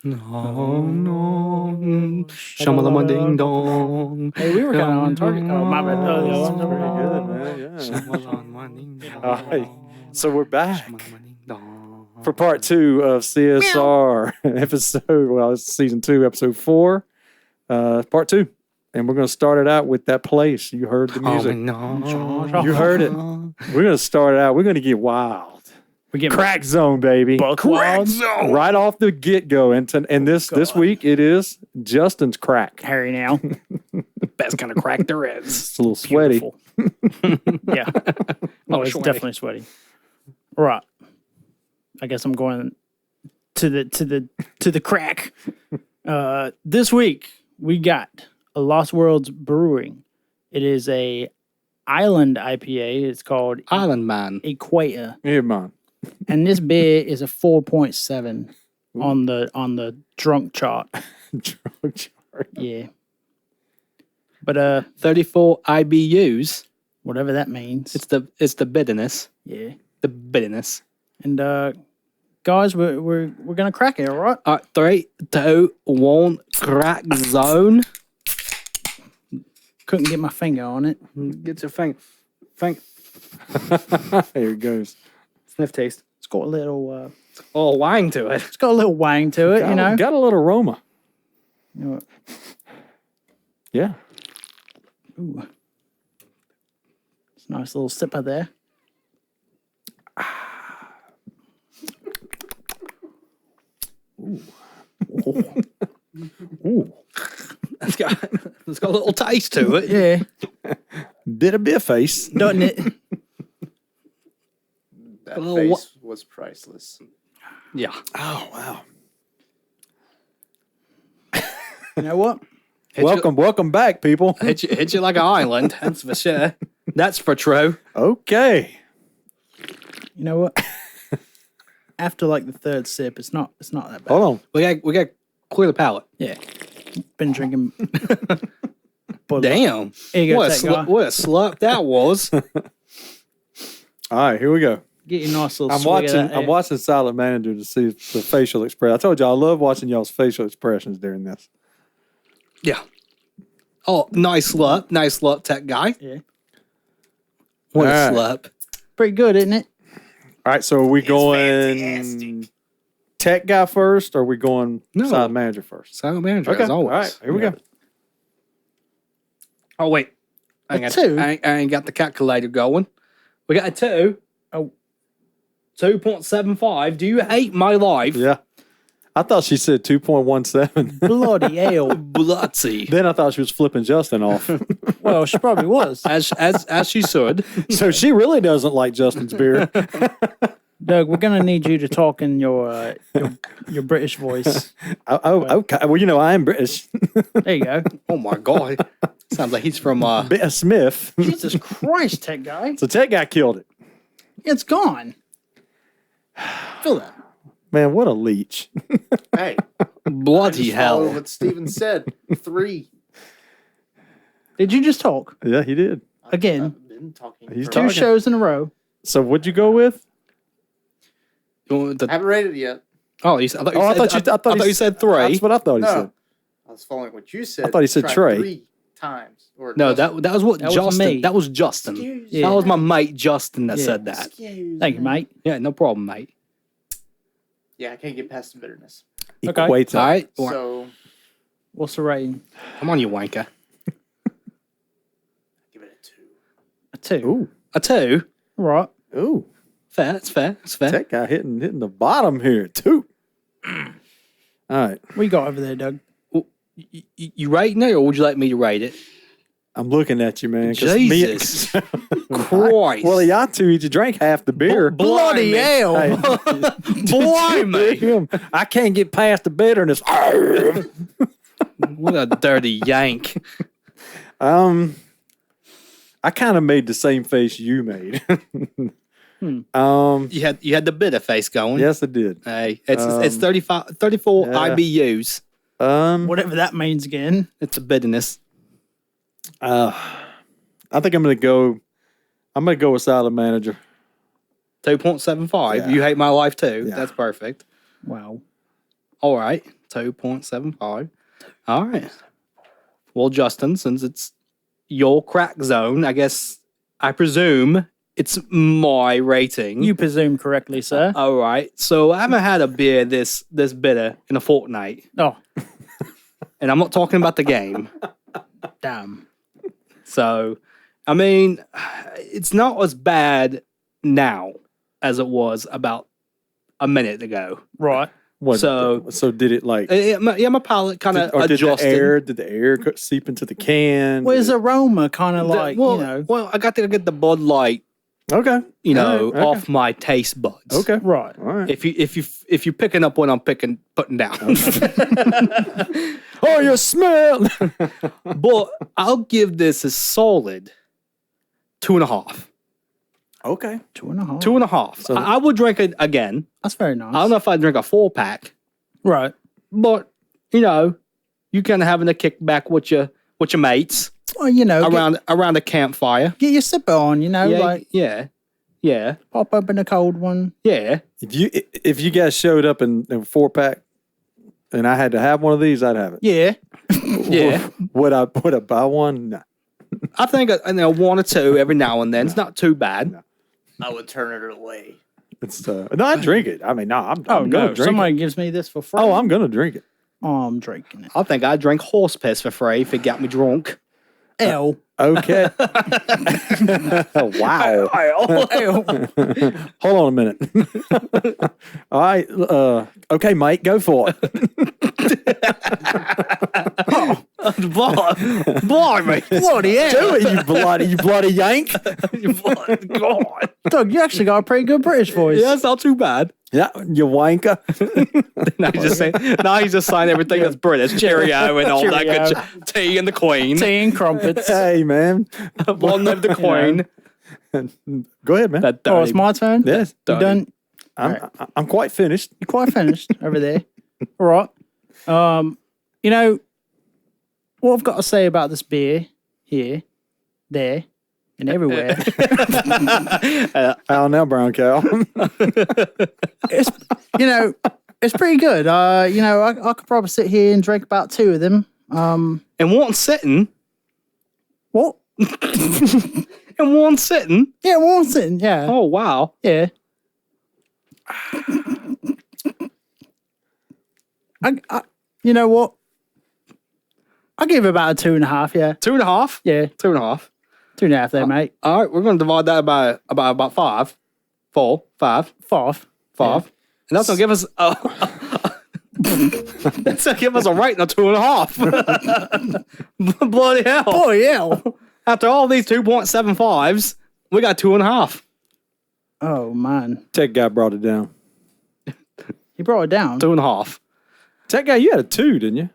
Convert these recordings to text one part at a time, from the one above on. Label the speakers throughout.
Speaker 1: No. Shamalama ding dong.
Speaker 2: Hey, we were kind of on target. Oh, my bad. Oh, the other
Speaker 3: Pretty
Speaker 2: one.
Speaker 3: good, man. Yeah.
Speaker 1: Shamalama ding
Speaker 3: All right.
Speaker 1: dong.
Speaker 3: So we're back
Speaker 1: Shamalama ding dong.
Speaker 3: for part 2 of CSR episode. Well, it's season 2, episode 4, part 2, and we're going to start it out with that place. You heard the music.
Speaker 1: no.
Speaker 3: You heard it. We're going to start it out. We're going to get wild.
Speaker 2: We get
Speaker 3: Crack zone, baby.
Speaker 2: buck
Speaker 1: Crack
Speaker 2: wild.
Speaker 1: zone.
Speaker 3: Right off the get go, and this week it is Justin's crack.
Speaker 2: Harry now.
Speaker 1: Best kind of crack there is.
Speaker 3: It's a little sweaty.
Speaker 2: Beautiful. Yeah. Oh, it's
Speaker 1: sweaty.
Speaker 2: definitely sweaty. Right. I guess I'm going to the crack. This week we got a Lost Worlds Brewing. It is a island IPA. It's called
Speaker 1: Island Man.
Speaker 2: Equator,
Speaker 3: Here, man.
Speaker 2: and this beer is a 4.7 on the drunk chart.
Speaker 3: Drug chart.
Speaker 2: Yeah. But
Speaker 1: 34 IBUs.
Speaker 2: whatever that means.
Speaker 1: It's the bitterness.
Speaker 2: Yeah.
Speaker 1: The bitterness.
Speaker 2: And guys, we're gonna crack it, all right?
Speaker 1: All right, 3, 2, 1, crack zone.
Speaker 2: Couldn't get my finger on it.
Speaker 1: Get your finger.
Speaker 3: Here it goes.
Speaker 1: Sniff taste.
Speaker 2: It's got a little
Speaker 1: Oh, wang to it.
Speaker 2: it's got a little wang to it, you know.
Speaker 3: Got a little aroma.
Speaker 2: You know what?
Speaker 3: Yeah.
Speaker 2: Ooh. It's a nice little sipper there.
Speaker 3: Ooh.
Speaker 1: It's got a little taste to it.
Speaker 2: Yeah,
Speaker 3: Did a bit face.
Speaker 2: doesn't it?
Speaker 4: That
Speaker 1: Oh,
Speaker 4: face was priceless.
Speaker 1: Yeah.
Speaker 3: Oh wow.
Speaker 2: You know what?
Speaker 3: Welcome back, people.
Speaker 1: Hit you like an island. That's for sure. That's for true.
Speaker 3: Okay.
Speaker 2: You know what? After like the third sip, it's not that bad.
Speaker 3: Hold on.
Speaker 1: We got clear the palate.
Speaker 2: Yeah. Been drinking. Bud Light.
Speaker 1: Damn.
Speaker 2: Here you go,
Speaker 1: What a,
Speaker 2: Tech Guy.
Speaker 1: what a slurp that was.
Speaker 3: All right, here we go.
Speaker 2: Get your nice little
Speaker 3: I'm
Speaker 2: swig of that
Speaker 3: I'm
Speaker 2: there.
Speaker 3: watching Silent Manager to see the facial expression. I told you I love watching y'all's facial expressions during this.
Speaker 1: Yeah. Oh, nice slurp, tech guy.
Speaker 2: Yeah.
Speaker 1: What a
Speaker 3: All
Speaker 1: slurp.
Speaker 2: Pretty good, isn't it?
Speaker 3: All right, so are we going tech guy first, or are we going
Speaker 1: No.
Speaker 3: Silent Manager first?
Speaker 1: Silent manager,
Speaker 3: Okay.
Speaker 1: as always.
Speaker 3: All right, here we go.
Speaker 1: Oh, wait. I
Speaker 2: A
Speaker 1: ain't,
Speaker 2: two?
Speaker 1: got, I ain't got the calculator going. We got a 2.
Speaker 2: Oh.
Speaker 1: 2.75. Do you hate my life?
Speaker 3: Yeah. I thought she said 2.17.
Speaker 2: Bloody hell.
Speaker 1: Bloody.
Speaker 3: Then I thought she was flipping Justin off.
Speaker 2: Well, she probably was.
Speaker 1: As she should.
Speaker 3: So she really doesn't like Justin's beer.
Speaker 2: Doug, we're gonna need you to talk in your British voice.
Speaker 3: Okay. Well, you know, I am British.
Speaker 2: There you go.
Speaker 1: Oh my god. Sounds like he's from
Speaker 3: Bit of Smith.
Speaker 2: Jesus Christ, Tech Guy.
Speaker 3: So Tech Guy killed it.
Speaker 2: It's gone. Feel that.
Speaker 3: Man, what a leech.
Speaker 4: Hey,
Speaker 1: bloody
Speaker 4: just follow
Speaker 1: hell.
Speaker 4: what Steven said. 3.
Speaker 2: Did you just talk?
Speaker 3: Yeah, he did.
Speaker 2: Again.
Speaker 4: I've been talking.
Speaker 3: He's
Speaker 4: for-
Speaker 2: Two
Speaker 3: talking.
Speaker 2: shows in a row.
Speaker 3: So what'd you go with?
Speaker 1: You want the-
Speaker 4: I haven't rated it yet.
Speaker 1: oh, you said, I
Speaker 3: Oh,
Speaker 1: thought you said 3.
Speaker 3: That's what I thought he
Speaker 4: No.
Speaker 3: said.
Speaker 4: I was following what you said.
Speaker 3: I thought he said
Speaker 4: Try
Speaker 3: Trey.
Speaker 4: 3 times. Or
Speaker 1: No, that was what
Speaker 2: That was
Speaker 1: Justin.
Speaker 2: me.
Speaker 1: That was Justin.
Speaker 4: Excuse
Speaker 2: Yeah.
Speaker 1: That was my mate Justin that
Speaker 2: Yeah.
Speaker 1: said that.
Speaker 4: Excuse
Speaker 2: Thank you,
Speaker 4: me.
Speaker 2: mate.
Speaker 1: Yeah, no problem, mate.
Speaker 4: Yeah, I can't get past the bitterness.
Speaker 2: Okay.
Speaker 3: Equator.
Speaker 1: All right.
Speaker 4: So,
Speaker 2: What's the rating?
Speaker 1: Come on, you wanker.
Speaker 4: give it a 2.
Speaker 2: A 2.
Speaker 3: Ooh.
Speaker 1: A 2.
Speaker 2: Right.
Speaker 3: Ooh.
Speaker 1: Fair. That's fair. That's fair.
Speaker 3: Tech Guy hitting the bottom here, too. All right.
Speaker 2: What you got over there, Doug?
Speaker 1: You rating it, or would you like me to rate it?
Speaker 3: I'm looking at you, man.
Speaker 1: Jesus Christ.
Speaker 3: Well, y'all two, you drank half the beer.
Speaker 2: Bloody hell.
Speaker 3: Hey,
Speaker 1: Blimey.
Speaker 3: I can't get past the bitterness.
Speaker 1: What a dirty yank.
Speaker 3: I kind of made the same face you made.
Speaker 1: You had the bitter face going.
Speaker 3: Yes, I did.
Speaker 1: Hey, it's 34
Speaker 3: yeah.
Speaker 1: IBUs.
Speaker 2: Whatever that means again.
Speaker 1: It's a bitterness.
Speaker 3: I think I'm gonna go with Silent Manager.
Speaker 1: 2.75.
Speaker 3: Yeah.
Speaker 1: You hate my life too.
Speaker 3: Yeah.
Speaker 1: That's perfect.
Speaker 2: Wow.
Speaker 1: All right. 2.75. All right. Well, Justin, since it's your crack zone, I presume it's my rating.
Speaker 2: You presume correctly, sir.
Speaker 1: All right. So I haven't had a beer this bitter in a fortnight.
Speaker 2: Oh,
Speaker 1: And I'm not talking about the game.
Speaker 2: damn.
Speaker 1: So, I mean, it's not as bad now as it was about a minute ago.
Speaker 2: Right.
Speaker 3: What,
Speaker 1: So-
Speaker 3: so did it like?
Speaker 1: My palate kind of
Speaker 3: Or did
Speaker 1: adjusted.
Speaker 3: the air seep into the can?
Speaker 2: Well, his aroma kind of like,
Speaker 1: Well, I got to get the Bud Light,
Speaker 3: Okay. All right, okay.
Speaker 1: off my taste buds.
Speaker 3: Okay.
Speaker 2: right.
Speaker 3: All right.
Speaker 1: If you're picking up what I'm putting down.
Speaker 3: Oh, you smell.
Speaker 1: But I'll give this a solid 2.5.
Speaker 3: Okay.
Speaker 2: 2.5.
Speaker 1: 2.5.
Speaker 3: So-
Speaker 1: I would drink it again.
Speaker 2: That's very nice.
Speaker 1: I don't know if I'd drink a 4-pack,
Speaker 2: Right.
Speaker 1: but you kind of having a kickback with your mates
Speaker 2: Well,
Speaker 1: around a campfire.
Speaker 2: get your sipper on, like
Speaker 1: Yeah.
Speaker 2: pop open a cold one.
Speaker 3: If you guys showed up in a 4-pack, and I had to have one of these, I'd have it.
Speaker 2: Yeah.
Speaker 1: Yeah.
Speaker 3: Would I buy one? No.
Speaker 1: I think 1 or 2 every now and then. It's not too bad.
Speaker 4: I would turn it away.
Speaker 3: It's no, I drink it. I mean, no, I'm
Speaker 2: Oh,
Speaker 3: gonna
Speaker 2: no.
Speaker 3: drink
Speaker 2: Somebody
Speaker 3: it.
Speaker 2: gives me this for free.
Speaker 3: Oh, I'm gonna drink it.
Speaker 2: Oh, I'm drinking it.
Speaker 1: I think I'd drink horse piss for free if it got me drunk.
Speaker 2: L.
Speaker 3: Okay. Wow.
Speaker 2: L.
Speaker 3: Hold on a minute. All right. Okay, mate, go for it.
Speaker 1: Blimey.
Speaker 2: Bloody hell.
Speaker 3: Do it, you bloody yank.
Speaker 1: God.
Speaker 2: Doug, you actually got a pretty good British voice.
Speaker 1: Yeah, it's not too bad.
Speaker 3: Yeah, you wanker.
Speaker 1: Now he's just saying everything that's British. Cheerio and all that good shit. Tea and the Queen.
Speaker 2: Tea and crumpets.
Speaker 3: Hey, man.
Speaker 1: Long live the Queen.
Speaker 3: Go ahead, man.
Speaker 1: That
Speaker 2: Oh, it's my turn?
Speaker 3: Yes.
Speaker 2: You done?
Speaker 3: I'm quite finished.
Speaker 2: You're quite finished over there. All right. What I've got to say about this beer here, there, and everywhere.
Speaker 3: How now, brown cow?
Speaker 2: It's it's pretty good. I could probably sit here and drink about 2 of them.
Speaker 1: And one sitting.
Speaker 2: What?
Speaker 1: And one sitting.
Speaker 2: Yeah, one sitting. Yeah.
Speaker 1: Oh, wow.
Speaker 2: Yeah. You know what? I'll give it about a 2.5. Yeah.
Speaker 1: 2.5?
Speaker 2: Yeah.
Speaker 1: 2.5.
Speaker 2: 2.5 there, mate.
Speaker 1: All right, we're going to divide that by about 5. 4, 5.
Speaker 2: 5.
Speaker 1: 5. And that's going to give us that's going to give us a rating of 2.5. Bloody hell.
Speaker 2: Oh, yeah.
Speaker 1: After all these 2.75s, we got 2.5.
Speaker 2: Oh, man.
Speaker 3: Tech guy brought it down.
Speaker 2: He brought it down.
Speaker 1: 2.5.
Speaker 3: Tech guy, you had a 2, didn't you?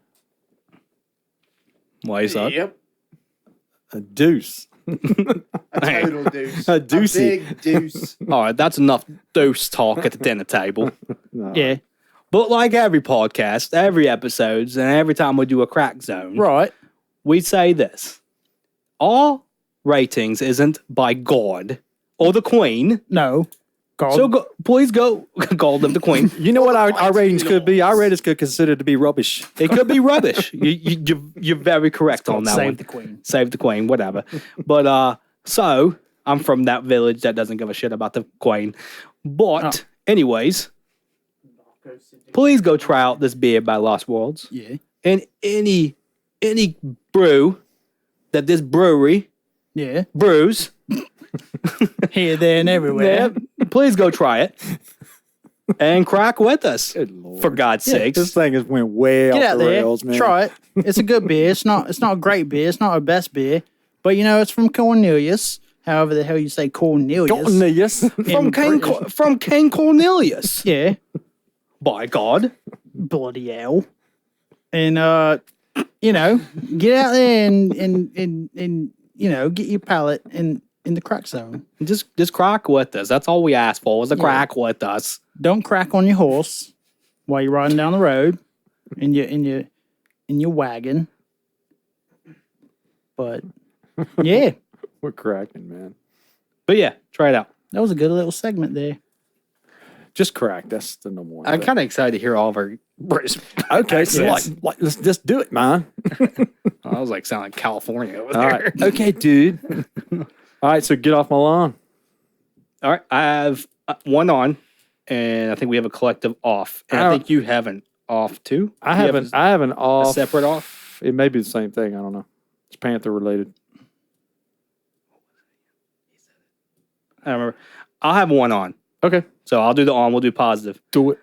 Speaker 1: Why is that?
Speaker 4: Yep.
Speaker 3: A deuce.
Speaker 4: Total deuce.
Speaker 3: A deucey.
Speaker 4: big deuce.
Speaker 1: All right, that's enough dose talk at the dinner table.
Speaker 2: Yeah.
Speaker 1: But like every podcast, every episodes, and every time we do a crack zone,
Speaker 2: Right.
Speaker 1: we say this. Our ratings isn't by God or the Queen.
Speaker 2: No. God.
Speaker 1: So please go, God live the Queen.
Speaker 3: You know what our ratings could be? Our ratings could consider to be rubbish.
Speaker 1: It could be rubbish. You're very correct on that
Speaker 2: Save
Speaker 1: one.
Speaker 2: the Queen.
Speaker 1: Save the Queen, whatever. But so I'm from that village that doesn't give a shit about the Queen. But anyways, please go try out this beer by Lost Worlds.
Speaker 2: Yeah.
Speaker 1: And any brew that this brewery
Speaker 2: Yeah.
Speaker 1: brews,
Speaker 2: Here, there, and everywhere.
Speaker 1: yeah, please go try it and crack with us.
Speaker 3: Good Lord.
Speaker 1: For God's sakes.
Speaker 3: This thing has went way
Speaker 2: Get
Speaker 3: off
Speaker 2: out
Speaker 3: the
Speaker 2: there.
Speaker 3: rails, man.
Speaker 2: Try it. It's a good beer. It's not a great beer. It's not our best beer. But it's from Cornelius. However the hell you say Cornelius.
Speaker 3: Cornelius.
Speaker 1: From King Cornelius.
Speaker 2: Yeah.
Speaker 1: By God.
Speaker 2: Bloody hell. And get out there and get your palate in the crack zone.
Speaker 1: Just crack with us. That's all we ask for is a crack with us.
Speaker 2: Don't crack on your horse while you're riding down the road in your wagon. But yeah,
Speaker 3: We're cracking, man.
Speaker 1: But yeah, try it out.
Speaker 2: that was a good little segment there.
Speaker 3: Just crack. That's the number one.
Speaker 1: I'm
Speaker 3: thing.
Speaker 1: kind of excited to hear all of our British.
Speaker 3: Okay, so
Speaker 2: Yes.
Speaker 3: like, let's just do it, man.
Speaker 1: I was like, sound like California over
Speaker 3: All
Speaker 1: there.
Speaker 3: right. Okay, dude. All right, so get off my lawn.
Speaker 1: All right, I have one on, and I think we have a collective off. And I think you have an off too.
Speaker 3: I
Speaker 1: You
Speaker 3: have an off.
Speaker 1: separate off?
Speaker 3: It may be the same thing. I don't know. It's Panther related.
Speaker 1: I don't remember. I'll have one on.
Speaker 3: Okay.
Speaker 1: So I'll do the on. We'll do positive.
Speaker 3: Do it.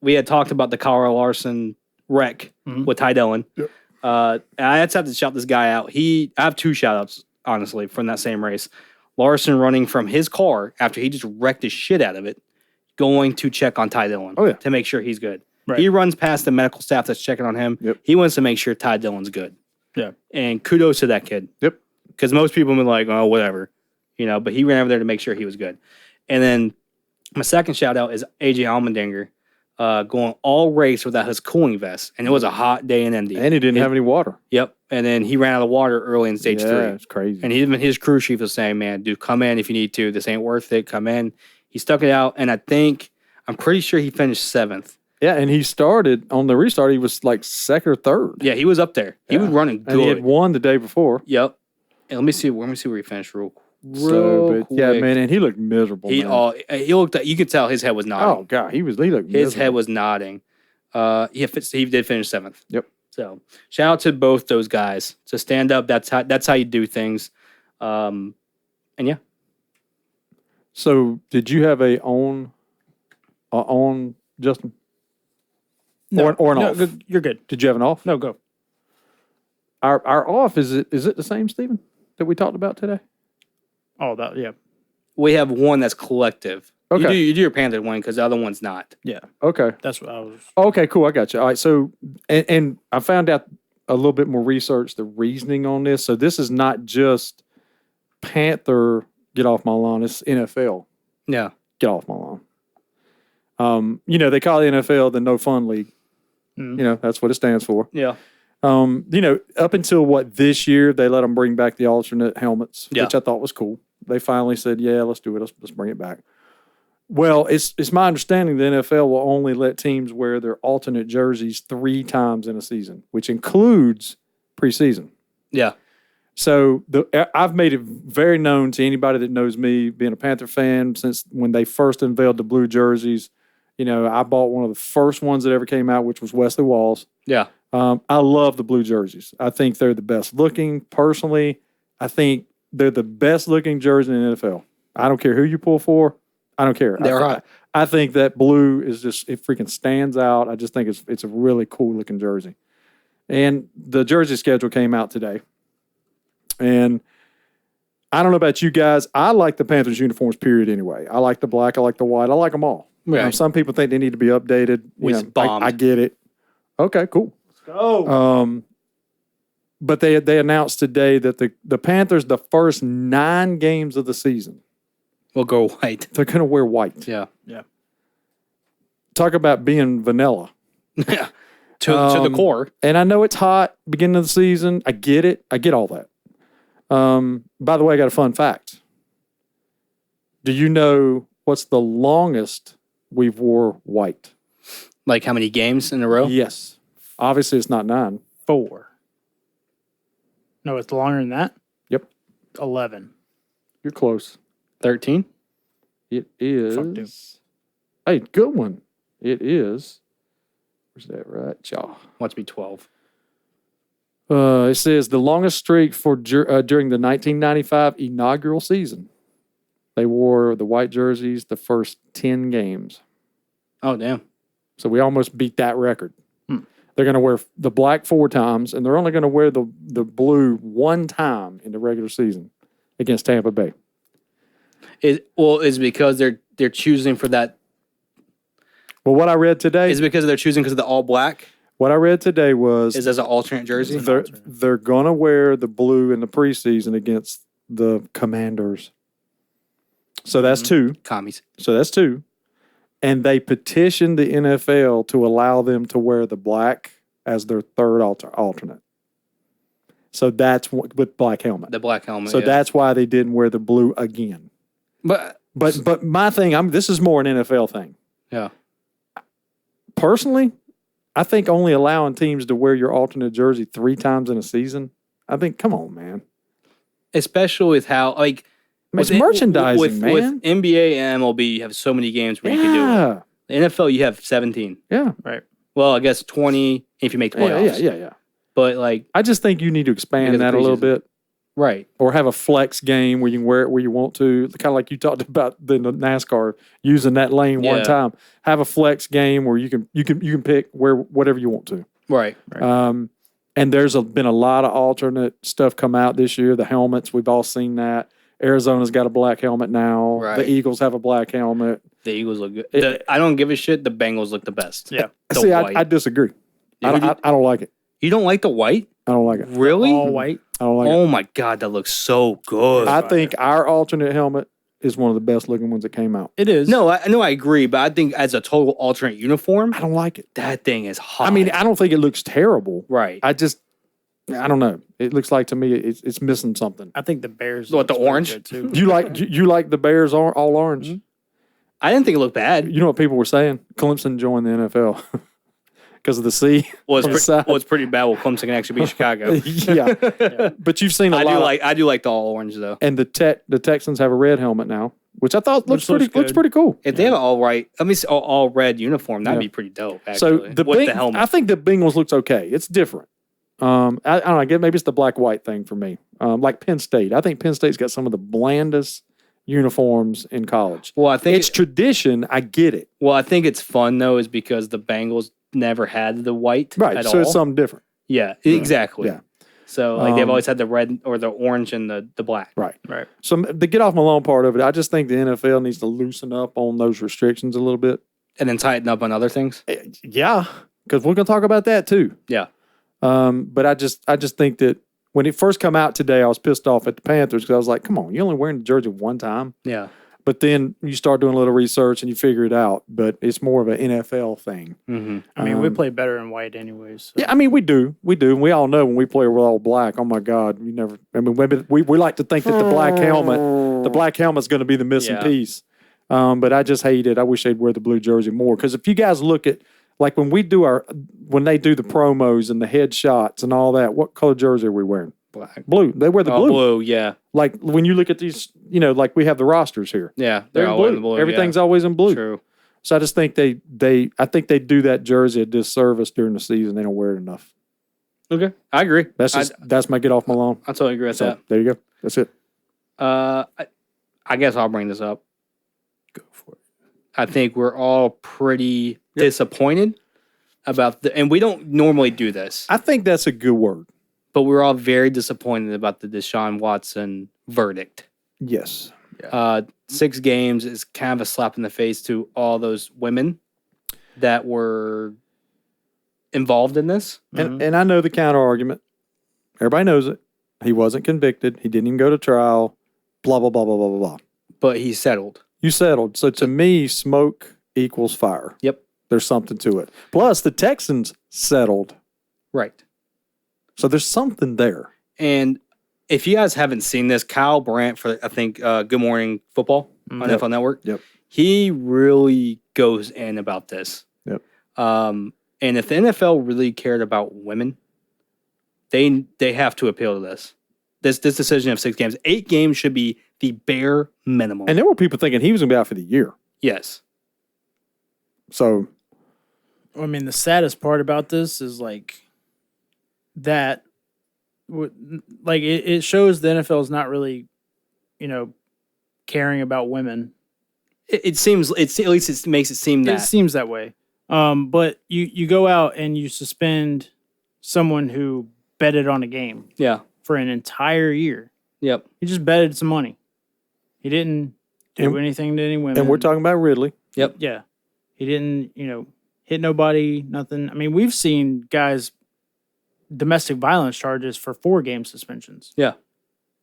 Speaker 1: We had talked about the Kyle Larson wreck with Ty Dillon.
Speaker 3: Yep.
Speaker 1: And I just have to shout this guy out. I have two shout outs, honestly, from that same race. Larson running from his car after he just wrecked the shit out of it, going to check on Ty Dillon to make sure he's good.
Speaker 2: Right.
Speaker 1: He runs past the medical staff that's checking on him.
Speaker 3: Yep.
Speaker 1: He wants to make sure Ty Dillon's good.
Speaker 2: Yeah.
Speaker 1: And kudos to that kid.
Speaker 3: Yep.
Speaker 1: Because most people have been like, oh, whatever. But he ran over there to make sure he was good. And then my second shout out is AJ Allmendinger going all race without his cooling vest. And it was a hot day in Indy.
Speaker 3: And he didn't have any water.
Speaker 1: Yep. And then he ran out of water early in stage 3.
Speaker 3: It's crazy.
Speaker 1: And even his crew chief was saying, man, dude, come in if you need to. This ain't worth it. Come in. He stuck it out. And I'm pretty sure he finished 7th.
Speaker 3: Yeah, and he started on the restart. He was like second or third.
Speaker 1: Yeah, he was up there. He was running good.
Speaker 3: And he had won the day before.
Speaker 1: Yep. And let me see where he finished real quick.
Speaker 3: Yeah, man, and he looked miserable.
Speaker 1: He looked. You could tell his head was nodding.
Speaker 3: Oh god, he looked.
Speaker 1: His
Speaker 3: miserable.
Speaker 1: head was nodding. He did finish 7th.
Speaker 3: Yep.
Speaker 1: So shout out to both those guys. So stand up. That's how you do things. And yeah.
Speaker 3: So did you have a on Justin?
Speaker 2: No,
Speaker 3: or an
Speaker 2: no,
Speaker 3: off?
Speaker 2: You're good.
Speaker 3: Did you have an off?
Speaker 2: No, go.
Speaker 3: Our off is it the same, Stephen, that we talked about today?
Speaker 2: Oh, that yeah.
Speaker 1: We have one that's collective.
Speaker 3: Okay.
Speaker 1: You do your Panther one because the other one's not.
Speaker 2: Yeah.
Speaker 3: Okay.
Speaker 2: That's what I was.
Speaker 3: Okay, cool. I got you. All right. So, and I found out a little bit more research, the reasoning on this. So this is not just Panther get off my lawn. It's NFL
Speaker 1: Yeah.
Speaker 3: get off my lawn. They call the NFL the No Fun League. That's what it stands for.
Speaker 1: Yeah.
Speaker 3: Up until this year, they let them bring back the alternate helmets,
Speaker 1: Yeah.
Speaker 3: which I thought was cool. They finally said, yeah, let's do it. Let's bring it back. Well, it's my understanding the NFL will only let teams wear their alternate jerseys 3 times in a season, which includes preseason.
Speaker 1: Yeah.
Speaker 3: So I've made it very known to anybody that knows me, being a Panther fan, since when they first unveiled the blue jerseys. I bought one of the first ones that ever came out, which was Wesley Walls.
Speaker 1: Yeah.
Speaker 3: I love the blue jerseys. I think they're the best looking. Personally, I think they're the best looking jersey in the NFL. I don't care who you pull for. I don't care.
Speaker 1: They're hot.
Speaker 3: I think that blue is it freaking stands out. I just think it's a really cool looking jersey. And the jersey schedule came out today. And I don't know about you guys. I like the Panthers uniforms, period, anyway. I like the black. I like the white. I like them all.
Speaker 1: Right.
Speaker 3: Some people think they need to be updated.
Speaker 1: Bombed.
Speaker 3: I get it. Okay, cool.
Speaker 2: Go.
Speaker 3: But they announced today that the Panthers, the first 9 games of the season,
Speaker 1: We'll go white.
Speaker 3: they're going to wear white.
Speaker 1: Yeah.
Speaker 3: Talk about being vanilla.
Speaker 1: Yeah. To the core.
Speaker 3: And I know it's hot, beginning of the season. I get it. I get all that. By the way, I got a fun fact. Do you know what's the longest we've wore white?
Speaker 1: Like how many games in a row?
Speaker 3: Yes. Obviously, it's not 9.
Speaker 2: 4. No, it's longer than that.
Speaker 3: Yep.
Speaker 2: 11.
Speaker 3: You're close.
Speaker 1: 13?
Speaker 3: It is.
Speaker 2: Fuck dude.
Speaker 3: Hey, good one. It is. Where's that right, y'all?
Speaker 1: Must be 12.
Speaker 3: It says the longest streak for during the 1995 inaugural season. They wore the white jerseys the first 10 games.
Speaker 1: Oh, damn.
Speaker 3: So we almost beat that record. They're going to wear the black 4 times, and they're only going to wear the blue 1 time in the regular season against Tampa Bay.
Speaker 1: Is because they're choosing for that.
Speaker 3: Well, what I read today
Speaker 1: Is it because they're choosing because of the all black?
Speaker 3: What I read today was
Speaker 1: Is as an alternate jersey?
Speaker 3: they're going to wear the blue in the preseason against the Commanders. So that's 2.
Speaker 1: Commies.
Speaker 3: So that's 2. And they petitioned the NFL to allow them to wear the black as their third alternate. So that's with black helmet.
Speaker 1: The black helmet.
Speaker 3: So
Speaker 1: yeah.
Speaker 3: that's why they didn't wear the blue again.
Speaker 1: But
Speaker 3: But my thing, this is more an NFL thing.
Speaker 1: Yeah.
Speaker 3: Personally, I think only allowing teams to wear your alternate jersey 3 times in a season. I think, come on, man.
Speaker 1: Especially with how
Speaker 3: It's
Speaker 1: with
Speaker 3: merchandising,
Speaker 1: with,
Speaker 3: man.
Speaker 1: With NBA and MLB, you have so many games where you can do it. The NFL, you have 17.
Speaker 3: Yeah.
Speaker 2: Right.
Speaker 1: Well, I guess 20 if you make the playoffs.
Speaker 3: Yeah.
Speaker 1: But like,
Speaker 3: I just think you need to expand that a little bit.
Speaker 1: right.
Speaker 3: Or have a flex game where you can wear it where you want to. Kind of like you talked about the NASCAR using that lane one time. Have a flex game where you can pick whatever you want to.
Speaker 1: Right.
Speaker 3: And there's been a lot of alternate stuff come out this year. The helmets, we've all seen that. Arizona's got a black helmet now.
Speaker 1: Right.
Speaker 3: The Eagles have a black helmet.
Speaker 1: The Eagles look good. I don't give a shit. The Bengals look the best.
Speaker 2: Yeah.
Speaker 3: See, I disagree.
Speaker 1: Yeah,
Speaker 3: I don't like it.
Speaker 1: You don't like the white?
Speaker 3: I don't like it.
Speaker 1: Really?
Speaker 2: All white.
Speaker 3: I don't like it.
Speaker 1: Oh my God, that looks so good.
Speaker 3: I think our alternate helmet is one of the best looking ones that came out.
Speaker 2: It is.
Speaker 1: No, I agree, but I think as a total alternate uniform,
Speaker 3: I don't like it.
Speaker 1: that thing is hot.
Speaker 3: I mean, I don't think it looks terrible.
Speaker 1: right.
Speaker 3: I don't know. It looks like to me it's missing something.
Speaker 2: I think the Bears.
Speaker 1: What, the
Speaker 2: looks very
Speaker 1: orange?
Speaker 2: good, too.
Speaker 3: You like the Bears all orange?
Speaker 1: I didn't think it looked bad.
Speaker 3: You know what people were saying? Clemson joined the NFL because of the C.
Speaker 1: Well,
Speaker 3: on the side.
Speaker 1: it's pretty bad. Well, Clemson can actually beat Chicago.
Speaker 3: yeah. But you've seen a
Speaker 1: I
Speaker 3: lot.
Speaker 1: do like the all orange though.
Speaker 3: And the Texans have a red helmet now, which I thought looks
Speaker 2: looks good.
Speaker 3: pretty cool.
Speaker 1: If they have an all right, all red uniform, that'd be pretty dope.
Speaker 3: So
Speaker 1: Actually, with the helmet.
Speaker 3: I think the Bengals looks okay. It's different. I don't know. I guess maybe it's the black white thing for me. Like Penn State, I think Penn State's got some of the blandest uniforms in college.
Speaker 1: Well, I think
Speaker 3: it's tradition. I get it.
Speaker 1: Well, I think it's fun though, is because the Bengals never had the white
Speaker 3: Right.
Speaker 1: at
Speaker 3: So
Speaker 1: all.
Speaker 3: it's something different.
Speaker 1: Yeah, exactly.
Speaker 3: Yeah.
Speaker 1: So like they've always had the red or the orange and the black.
Speaker 3: Right.
Speaker 2: Right.
Speaker 3: So to get off my lawn part of it, I just think the NFL needs to loosen up on those restrictions a little bit.
Speaker 1: And then tighten up on other things.
Speaker 3: Yeah, because we're going to talk about that too.
Speaker 1: Yeah.
Speaker 3: But I just think that when it first come out today, I was pissed off at the Panthers because I was like, come on, you're only wearing the jersey one time.
Speaker 1: Yeah.
Speaker 3: But then you start doing a little research and you figure it out. But it's more of an NFL thing.
Speaker 1: Mm-hmm.
Speaker 2: I mean, we play better in white anyways. So.
Speaker 3: Yeah, I mean, we do. And we all know when we play with all black, oh my God, we like to think that the black helmet's going to be the missing piece. But I just hate it. I wish they'd wear the blue jersey more. Because if you guys look at, like when they do the promos and the headshots and all that, what color jersey are we wearing?
Speaker 1: Black.
Speaker 3: Blue. They wear the blue.
Speaker 1: Blue, yeah.
Speaker 3: Like when you look at these, like we have the rosters here.
Speaker 1: Yeah.
Speaker 3: They're
Speaker 1: They're
Speaker 3: in
Speaker 1: all
Speaker 3: blue.
Speaker 1: in the blue.
Speaker 3: Everything's always in blue.
Speaker 1: True.
Speaker 3: So I just think they do that jersey a disservice during the season. They don't wear it enough.
Speaker 1: Okay. I agree.
Speaker 3: That's my get off my lawn.
Speaker 1: I totally agree with that.
Speaker 3: There you go. That's it.
Speaker 1: I guess I'll bring this up.
Speaker 2: Go for it.
Speaker 1: I think we're all pretty disappointed about and we don't normally do this,
Speaker 3: I think that's a good word.
Speaker 1: but we're all very disappointed about the Deshaun Watson verdict.
Speaker 3: Yes.
Speaker 1: 6 games is kind of a slap in the face to all those women that were involved in this.
Speaker 3: And I know the counter argument. Everybody knows it. He wasn't convicted. He didn't even go to trial. Blah, blah, blah, blah, blah, blah, blah.
Speaker 1: But he settled.
Speaker 3: You settled. So to me, smoke equals fire.
Speaker 1: Yep.
Speaker 3: There's something to it. Plus, the Texans settled.
Speaker 1: Right.
Speaker 3: So there's something there.
Speaker 1: And if you guys haven't seen this, Kyle Brandt for, I think, Good Morning Football on NFL Network,
Speaker 3: Yep.
Speaker 1: he really goes in about this.
Speaker 3: Yep.
Speaker 1: And if the NFL really cared about women, they have to appeal to this. This decision of 6 games. 8 games should be the bare minimum.
Speaker 3: And there were people thinking he was going to be out for the year.
Speaker 1: Yes.
Speaker 3: So,
Speaker 2: I mean, the saddest part about this is like that. Like it shows the NFL is not really, caring about women.
Speaker 1: It seems at least it makes it seem that.
Speaker 2: It seems that way. But you go out and you suspend someone who betted on a game
Speaker 1: Yeah.
Speaker 2: for an entire year.
Speaker 1: Yep.
Speaker 2: He just betted some money. He didn't do anything to any women.
Speaker 3: and we're talking about Ridley.
Speaker 1: Yep.
Speaker 2: Yeah. He didn't, hit nobody, nothing. I mean, we've seen guys domestic violence charges for 4 game suspensions.
Speaker 1: Yeah.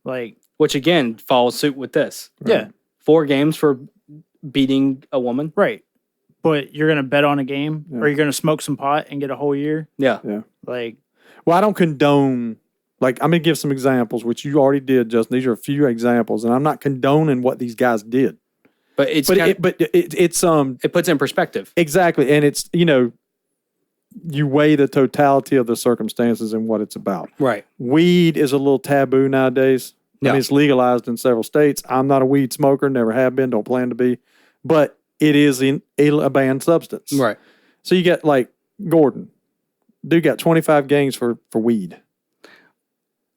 Speaker 2: Like,
Speaker 1: Which again follows suit with this.
Speaker 2: yeah,
Speaker 1: 4 games for beating a woman.
Speaker 2: right. But you're going to bet on a game or you're going to smoke some pot and get a whole year.
Speaker 1: Yeah.
Speaker 3: Yeah.
Speaker 2: Like,
Speaker 3: Well, I don't condone, like, I'm going to give some examples, which you already did, Justin. These are a few examples, and I'm not condoning what these guys did.
Speaker 1: But it's
Speaker 3: it
Speaker 1: puts it in perspective.
Speaker 3: exactly, and it's you weigh the totality of the circumstances and what it's about.
Speaker 1: Right.
Speaker 3: Weed is a little taboo nowadays. I mean, it's legalized in several states. I'm not a weed smoker, never have been, don't plan to be, but it is a banned substance.
Speaker 1: Right.
Speaker 3: So you get like Gordon, dude got 25 games for weed,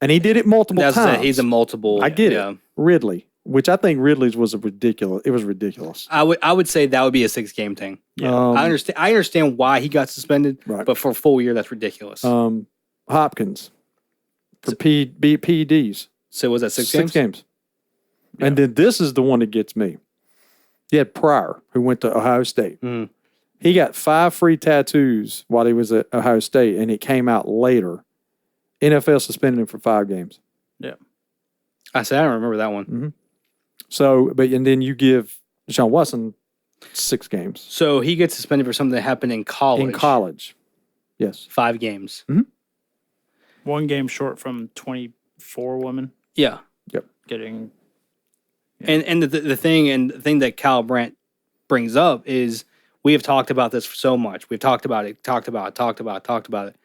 Speaker 3: and he did it multiple times.
Speaker 1: He's a multiple.
Speaker 3: I get it. Ridley, which I think Ridley's was ridiculous. It was ridiculous.
Speaker 1: I would say that would be a 6-game thing.
Speaker 2: Yeah.
Speaker 1: I understand why he got suspended,
Speaker 3: Right.
Speaker 1: but for a full year, that's ridiculous.
Speaker 3: Hopkins for PEDs.
Speaker 1: So was that 6
Speaker 3: 6
Speaker 1: games?
Speaker 3: games. And then this is the one that gets me. You had Pryor, who went to Ohio State.
Speaker 1: Mhm.
Speaker 3: He got 5 free tattoos while he was at Ohio State, and it came out later. NFL suspended him for 5 games.
Speaker 1: I said I don't remember that one.
Speaker 3: Mm-hmm. So, and then you give Deshaun Watson 6 games.
Speaker 1: So he gets suspended for something that happened in college.
Speaker 3: In college. Yes.
Speaker 1: 5 games.
Speaker 2: 1 game short from 24 women
Speaker 1: Yeah.
Speaker 2: getting.
Speaker 1: And the thing that Cal Brandt brings up is we have talked about this so much. We've talked about it.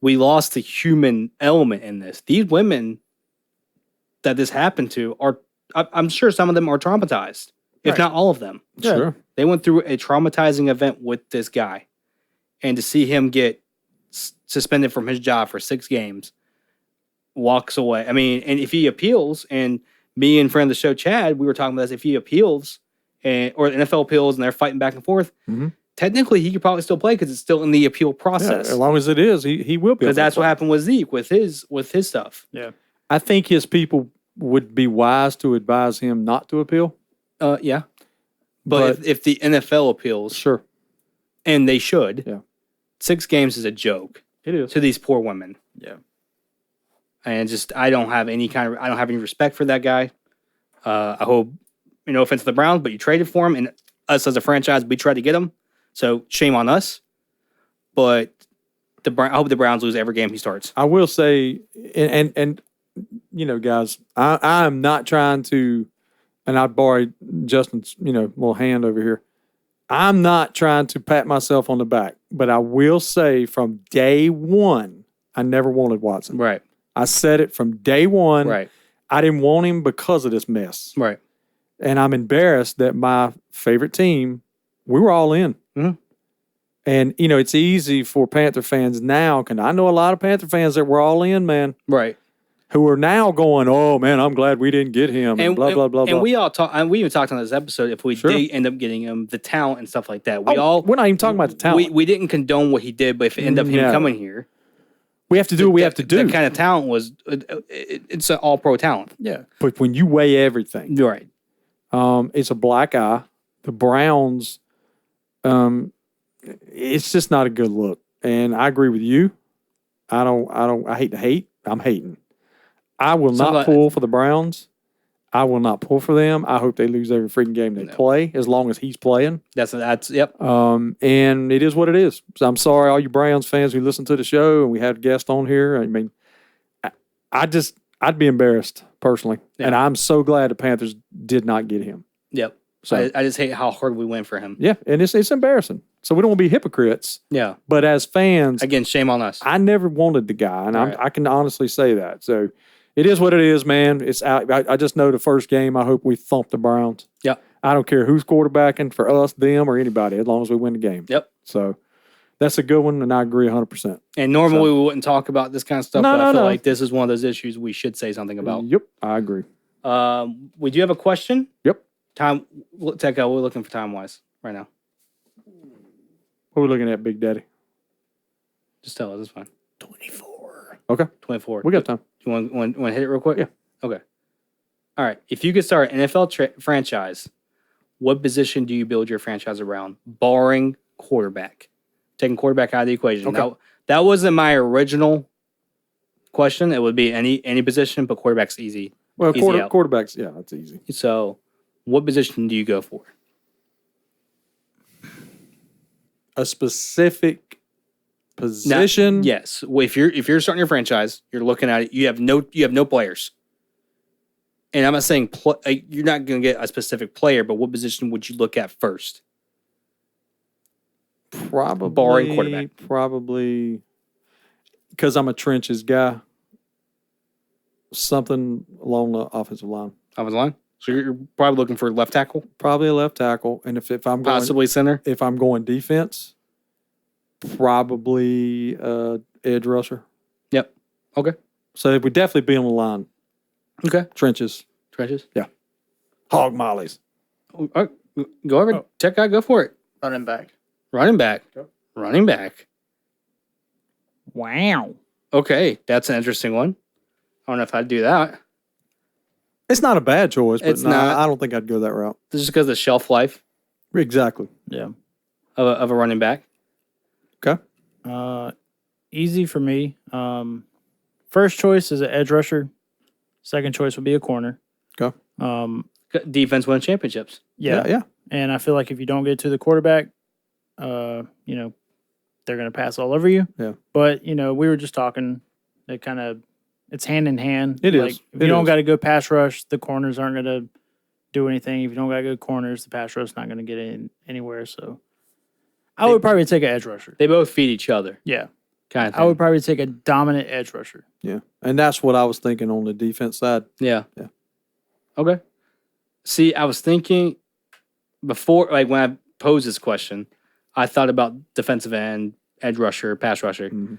Speaker 1: We lost the human element in this. These women that this happened to I'm sure some of them are traumatized, if
Speaker 2: Right.
Speaker 1: not all of them.
Speaker 3: Sure.
Speaker 1: They went through a traumatizing event with this guy, and to see him get suspended from his job for 6 games, walks away. I mean, and if he appeals, and me and friend of the show Chad, we were talking about this. If he appeals, or the NFL appeals, and they're fighting back and forth, technically he could probably still play because it's still in the appeal
Speaker 3: Yeah,
Speaker 1: process.
Speaker 3: as long as it is, he will be.
Speaker 1: Because that's what happened with Zeke with his stuff.
Speaker 2: Yeah.
Speaker 3: I think his people would be wise to advise him not to appeal.
Speaker 1: Yeah. But if the NFL appeals,
Speaker 3: Sure.
Speaker 1: and they should,
Speaker 3: Yeah.
Speaker 1: 6 games is a joke
Speaker 3: It is.
Speaker 1: to these poor women.
Speaker 2: Yeah.
Speaker 1: And I don't have any respect for that guy. I hope, no offense to the Browns, but you traded for him, and us as a franchise, we tried to get him. So shame on us. But I hope the Browns lose every game he starts.
Speaker 3: I will say, and guys, I am not trying to, and I borrowed Justin's, little hand over here. I'm not trying to pat myself on the back, but I will say from day one, I never wanted Watson.
Speaker 1: Right.
Speaker 3: I said it from day one.
Speaker 1: Right.
Speaker 3: I didn't want him because of this mess.
Speaker 1: Right.
Speaker 3: And I'm embarrassed that my favorite team, we were all in.
Speaker 1: Mhm.
Speaker 3: And, it's easy for Panther fans now, because I know a lot of Panther fans that were all in, man,
Speaker 1: Right.
Speaker 3: who are now going, oh, man, I'm glad we didn't get him, and blah, blah, blah, blah.
Speaker 1: And we all talk, and we even talked on this episode, if we
Speaker 3: Sure.
Speaker 1: did end up getting him, the talent and stuff like that.
Speaker 3: we're not even talking about the talent.
Speaker 1: We didn't condone what he did, but if it ended up him
Speaker 3: No.
Speaker 1: coming here,
Speaker 3: We have to do what we have to do.
Speaker 1: That kind of talent was, it's an all-pro talent.
Speaker 2: Yeah.
Speaker 3: But when you weigh everything,
Speaker 1: Right.
Speaker 3: it's a black eye. The Browns, it's just not a good look. And I agree with you. I hate to hate. I'm hating. I will not pull for the Browns. I will not pull for them. I hope they lose every freaking game they play, as long as he's playing.
Speaker 1: That's yep.
Speaker 3: And it is what it is. So I'm sorry, all you Browns fans who listen to the show, and we had a guest on here. I mean, I'd be embarrassed personally.
Speaker 1: Yeah.
Speaker 3: And I'm so glad the Panthers did not get him.
Speaker 1: Yep.
Speaker 3: So
Speaker 1: I just hate how hard we went for him.
Speaker 3: yeah, and it's embarrassing. So we don't want to be hypocrites.
Speaker 1: Yeah.
Speaker 3: But as fans,
Speaker 1: Again, shame on us.
Speaker 3: I never wanted the guy, and
Speaker 1: Right.
Speaker 3: I can honestly say that. So it is what it is, man. It's out. I just know the first game, I hope we thump the Browns.
Speaker 1: Yep.
Speaker 3: I don't care who's quarterbacking for us, them, or anybody, as long as we win the game.
Speaker 1: Yep.
Speaker 3: So that's a good one, and I agree 100%.
Speaker 1: And normally we wouldn't talk about this kind of stuff,
Speaker 3: No,
Speaker 1: but I
Speaker 3: no,
Speaker 1: feel
Speaker 3: no.
Speaker 1: like this is one of those issues we should say something about.
Speaker 3: Yep, I agree.
Speaker 1: We do have a question.
Speaker 3: Yep.
Speaker 1: Tech, what are we looking for time-wise right now?
Speaker 3: What are we looking at, Big Daddy?
Speaker 1: Just tell us. It's fine.
Speaker 4: 24.
Speaker 3: Okay,
Speaker 1: 24.
Speaker 3: we got time.
Speaker 1: You want to hit it real quick?
Speaker 3: Yeah.
Speaker 1: Okay. All right. If you could start an NFL franchise, what position do you build your franchise around, barring quarterback? Taking quarterback out of the equation.
Speaker 3: Okay.
Speaker 1: That wasn't my original question. It would be any position, but quarterback's easy.
Speaker 3: Well,
Speaker 1: Easy out.
Speaker 3: quarterbacks, yeah, that's easy.
Speaker 1: So, what position do you go for?
Speaker 3: A specific position.
Speaker 1: Yes. Well, if you're starting your franchise, you're looking at it. You have no players. And I'm not saying you're not going to get a specific player, but what position would you look at first?
Speaker 3: Probably
Speaker 1: Barring quarterback.
Speaker 3: Probably because I'm a trenches guy. Something along the offensive line.
Speaker 1: Offensive line? So you're probably looking for left tackle?
Speaker 3: Probably a left tackle. And if I'm going
Speaker 1: Possibly center?
Speaker 3: if I'm going defense, probably edge rusher.
Speaker 1: Yep. Okay.
Speaker 3: So it would definitely be on the line.
Speaker 1: Okay.
Speaker 3: Trenches.
Speaker 1: Trenches?
Speaker 3: Hog mollies.
Speaker 1: All right. Go over. Check out. Go for it.
Speaker 4: Running back.
Speaker 1: Running back.
Speaker 4: Yep.
Speaker 1: Running back.
Speaker 2: Wow.
Speaker 1: Okay. That's an interesting one. I don't know if I'd do that.
Speaker 3: It's not a bad choice, but
Speaker 1: It's not.
Speaker 3: I don't think I'd go that route.
Speaker 1: This is because of the shelf life
Speaker 3: Exactly.
Speaker 2: Yeah.
Speaker 1: of a running back.
Speaker 3: Okay.
Speaker 2: Easy for me. First choice is an edge rusher. Second choice would be a corner.
Speaker 3: Okay.
Speaker 1: Defense win championships.
Speaker 3: Yeah.
Speaker 2: And I feel like if you don't get to the quarterback, they're going to pass all over you.
Speaker 3: Yeah.
Speaker 2: But, we were just talking, it's hand in hand.
Speaker 3: It
Speaker 2: Like,
Speaker 3: is.
Speaker 2: If
Speaker 3: It
Speaker 2: you don't
Speaker 3: is.
Speaker 2: got to go pass rush, the corners aren't going to do anything. If you don't got to go corners, the pass rush is not going to get anywhere. So I would probably take an edge rusher.
Speaker 1: They both feed each other.
Speaker 2: Yeah.
Speaker 1: Kind of thing.
Speaker 2: I would probably take a dominant edge rusher.
Speaker 3: Yeah. And that's what I was thinking on the defense side.
Speaker 1: Yeah.
Speaker 3: Yeah.
Speaker 1: Okay. See, I was thinking before, like when I posed this question, I thought about defensive end, edge rusher, pass rusher.
Speaker 3: Mhm.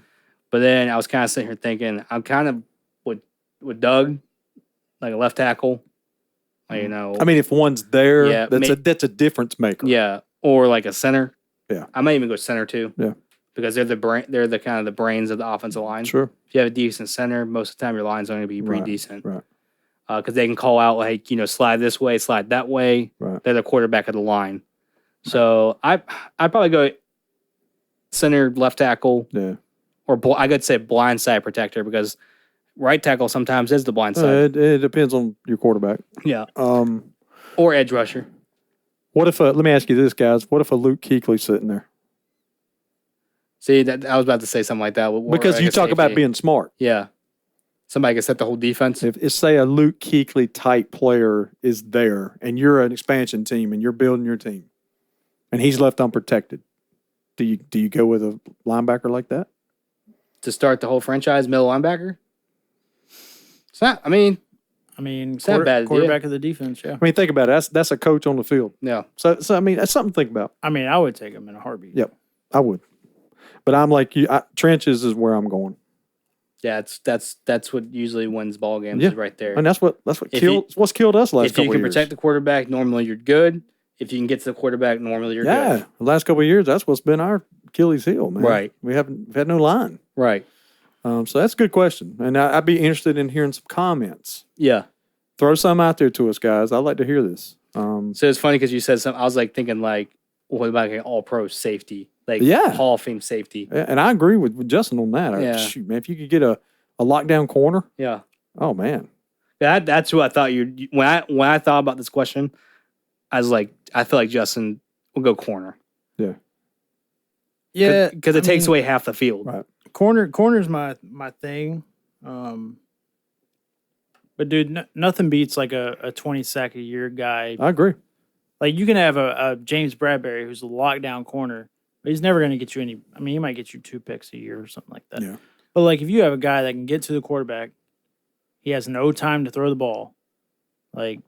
Speaker 1: But then I was kind of sitting here thinking, I'm kind of with Doug, like a left tackle. Like,
Speaker 3: I mean, if one's there,
Speaker 1: Yeah,
Speaker 3: that's a difference maker.
Speaker 1: yeah, or like a center.
Speaker 3: Yeah.
Speaker 1: I might even go center too.
Speaker 3: Yeah.
Speaker 1: Because they're the kind of the brains of the offensive line.
Speaker 3: Sure.
Speaker 1: If you have a decent center, most of the time your line's going to be pretty decent.
Speaker 3: Right.
Speaker 1: Because they can call out like slide this way, slide that way.
Speaker 3: Right.
Speaker 1: They're the quarterback of the line. So I'd probably go center, left tackle,
Speaker 3: Yeah.
Speaker 1: or I could say blind side protector because right tackle sometimes is the blind side.
Speaker 3: It depends on your quarterback.
Speaker 1: Yeah.
Speaker 3: Um,
Speaker 1: Or edge rusher.
Speaker 3: What if let me ask you this, guys? What if a Luke Kuechly's sitting there?
Speaker 1: See, that I was about to say something like that.
Speaker 3: Because you talk about being smart.
Speaker 1: Yeah. Somebody can set the whole defense.
Speaker 3: If say a Luke Kuechly type player is there, and you're an expansion team, and you're building your team, and he's left unprotected, do you go with a linebacker like that?
Speaker 1: To start the whole franchise, middle linebacker? It's not, I mean,
Speaker 2: It's
Speaker 1: not a bad idea.
Speaker 2: quarterback of the defense, yeah.
Speaker 3: I mean, think about it. That's a coach on the field.
Speaker 1: no.
Speaker 3: So I mean, that's something to think about.
Speaker 2: I would take him in a heartbeat.
Speaker 3: Yep, I would. But I'm like you. Trenches is where I'm going,
Speaker 1: Yeah, that's what usually wins ball games
Speaker 3: Yeah.
Speaker 1: is right there.
Speaker 3: and that's what
Speaker 1: If you-
Speaker 3: what's killed us last
Speaker 1: If you
Speaker 3: couple
Speaker 1: can
Speaker 3: of years.
Speaker 1: protect the quarterback, normally you're good. If you can get to the quarterback, normally you're
Speaker 3: Yeah,
Speaker 1: good.
Speaker 3: the last couple of years, that's what's been our Achilles heel, man.
Speaker 1: Right.
Speaker 3: We've had no line.
Speaker 1: Right.
Speaker 3: So that's a good question, and I'd be interested in hearing some comments.
Speaker 1: Yeah.
Speaker 3: Throw some out there to us, guys. I'd like to hear this.
Speaker 1: So it's funny because you said something. I was like thinking like, what about an all-pro safety? Like
Speaker 3: Yeah.
Speaker 1: Hall of Fame safety.
Speaker 3: And I agree with Justin on that.
Speaker 1: Yeah.
Speaker 3: Shoot, man, if you could get a lockdown corner,
Speaker 1: Yeah.
Speaker 3: oh man,
Speaker 1: That's who I thought when I thought about this question, I was like, I feel like Justin will go corner.
Speaker 2: Yeah.
Speaker 1: Because it takes away half the field.
Speaker 3: Right.
Speaker 2: Corner's my thing. But dude, nothing beats like a 20 sack a year guy.
Speaker 3: I agree.
Speaker 2: Like you can have a James Bradbury who's a lockdown corner, but he's never going to get you any. He might get you 2 picks a year or something like that.
Speaker 3: Yeah.
Speaker 2: But like if you have a guy that can get to the quarterback, he has no time to throw the ball. Like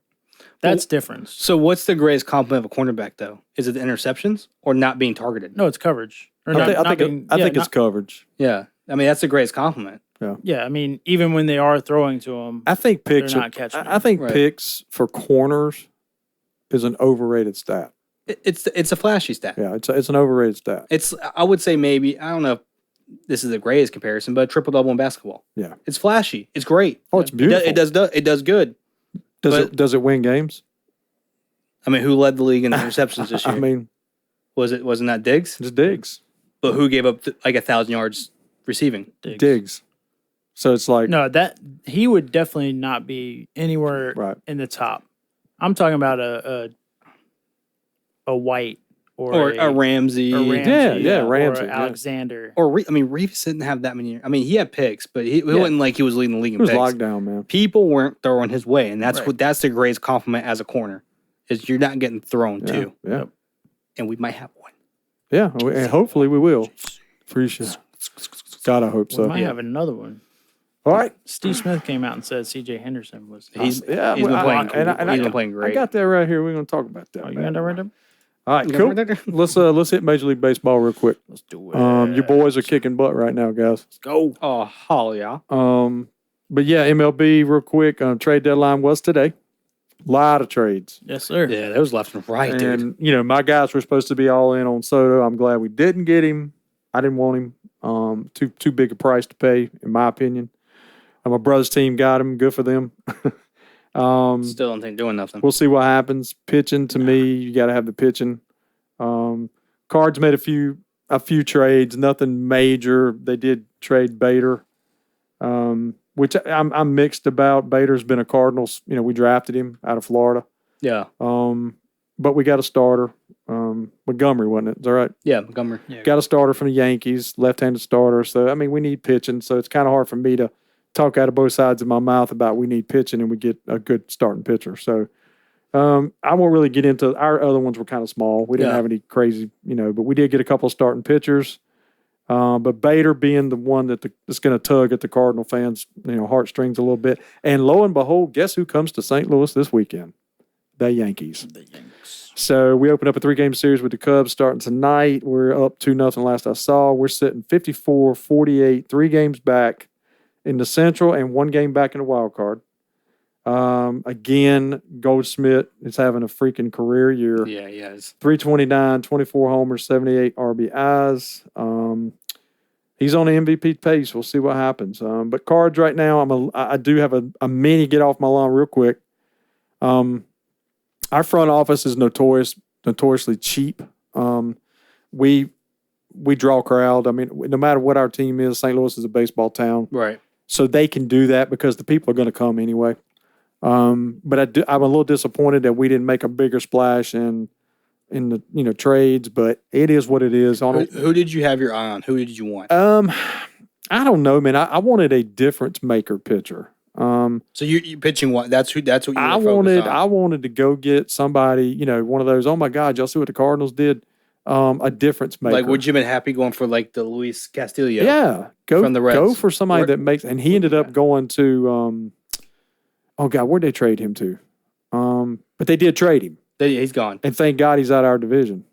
Speaker 2: that's different.
Speaker 1: So what's the greatest compliment of a cornerback though? Is it the interceptions or not being targeted?
Speaker 2: No, it's coverage. Or
Speaker 3: I
Speaker 2: not
Speaker 3: think
Speaker 2: being-
Speaker 3: it's coverage.
Speaker 1: Yeah. I mean, that's the greatest compliment.
Speaker 2: Yeah, even when they are throwing to him,
Speaker 3: I think picks.
Speaker 2: They're not catching
Speaker 3: I think
Speaker 1: Right.
Speaker 3: picks for corners is an overrated stat.
Speaker 1: It's a flashy stat.
Speaker 3: Yeah, it's an overrated stat.
Speaker 1: I would say maybe, I don't know if this is the greatest comparison, but triple double in basketball.
Speaker 3: Yeah.
Speaker 1: It's flashy. It's great.
Speaker 3: Oh, it's beautiful.
Speaker 1: It does good.
Speaker 3: Does it win games?
Speaker 1: I mean, who led the league in interceptions this year?
Speaker 3: I mean,
Speaker 1: wasn't that Diggs?
Speaker 3: it's Diggs.
Speaker 1: But who gave up like 1,000 yards receiving?
Speaker 3: Diggs. So it's like
Speaker 2: no, that he would definitely not be anywhere
Speaker 3: right.
Speaker 2: in the top. I'm talking about a white
Speaker 1: or a Ramsey.
Speaker 3: Ramsey,
Speaker 2: or Alexander.
Speaker 1: Or Reeves didn't have that many. I mean, he had picks, but it wasn't like he was leading the league in
Speaker 3: It was
Speaker 1: picks.
Speaker 3: lockdown, man.
Speaker 1: People weren't throwing his way, and that's
Speaker 2: Right.
Speaker 1: that's the greatest compliment as a corner is you're not getting thrown to,
Speaker 3: Yeah.
Speaker 1: and we might have one.
Speaker 3: Yeah. And hopefully we will. Appreciate. God, I hope
Speaker 2: We
Speaker 3: so.
Speaker 2: might have another one.
Speaker 3: All right.
Speaker 2: Steve Smith came out and said C.J. Henderson was.
Speaker 1: He's
Speaker 3: Yeah,
Speaker 1: he's been
Speaker 3: well,
Speaker 1: playing.
Speaker 3: I-
Speaker 1: He's been playing great.
Speaker 3: I got that right here. We're going to talk about that.
Speaker 2: Oh, you
Speaker 3: man.
Speaker 2: got that right there?
Speaker 3: All right,
Speaker 1: You got
Speaker 3: cool.
Speaker 1: it right there?
Speaker 3: Let's hit Major League Baseball real quick.
Speaker 2: Let's do it.
Speaker 3: Your boys are kicking butt right now, guys.
Speaker 2: Go.
Speaker 1: Oh, hell yeah!
Speaker 3: But yeah, MLB real quick. Trade deadline was today. Lot of trades,
Speaker 2: Yes, sir.
Speaker 1: Yeah, that was left and right, dude.
Speaker 3: and my guys were supposed to be all in on Soto. I'm glad we didn't get him. I didn't want him. Too big a price to pay, in my opinion. My brother's team got him. Good for them.
Speaker 1: Still don't think doing nothing.
Speaker 3: We'll see what happens. Pitching to me, you got to have the pitching. Cards made a few trades, nothing major. They did trade Bader, which I'm mixed about. Bader's been a Cardinals. We drafted him out of Florida.
Speaker 1: Yeah,
Speaker 3: But we got a starter. Montgomery, wasn't it? Is that right?
Speaker 1: yeah, Montgomery.
Speaker 3: Got a starter from the Yankees, left-handed starter. So we need pitching. So it's kind of hard for me to talk out of both sides of my mouth about we need pitching and we get a good starting pitcher. So I won't really get into our other ones were kind of small. We didn't have any crazy, but we did get a couple of starting pitchers. But Bader being the one that's going to tug at the Cardinal fans, heartstrings a little bit. And lo and behold, guess who comes to St. Louis this weekend? The Yankees. So we opened up a 3-game series with the Cubs starting tonight. We're up 2-0 last I saw. We're sitting 54-48, 3 games back in the Central and 1 game back in the wild card. Again, Goldschmidt is having a freaking career year.
Speaker 1: Yeah, he is.
Speaker 3: 329, 24 homers, 78 RBIs. He's on the MVP pace. We'll see what happens. But Cards right now, I do have a mini get off my lawn real quick. Our front office is notoriously cheap. We draw crowd. No matter what our team is, St. Louis is a baseball town.
Speaker 1: Right.
Speaker 3: So they can do that because the people are going to come anyway. But I'm a little disappointed that we didn't make a bigger splash in the trades. But it is what it is.
Speaker 1: Who did you have your eye on? Who did you want?
Speaker 3: I don't know, man. I wanted a difference maker pitcher.
Speaker 1: So you pitching what? That's what you were
Speaker 3: I
Speaker 1: focused on.
Speaker 3: I wanted to go get somebody. One of those. Oh my God, y'all see what the Cardinals did? A difference maker.
Speaker 1: Like, would you have been happy going for like the Luis Castillo?
Speaker 3: Yeah,
Speaker 1: from the Reds.
Speaker 3: Go for somebody that makes. And he ended up going to. Oh God, where'd they trade him to? But they did trade him,
Speaker 1: He's gone.
Speaker 3: and thank God he's out of our division.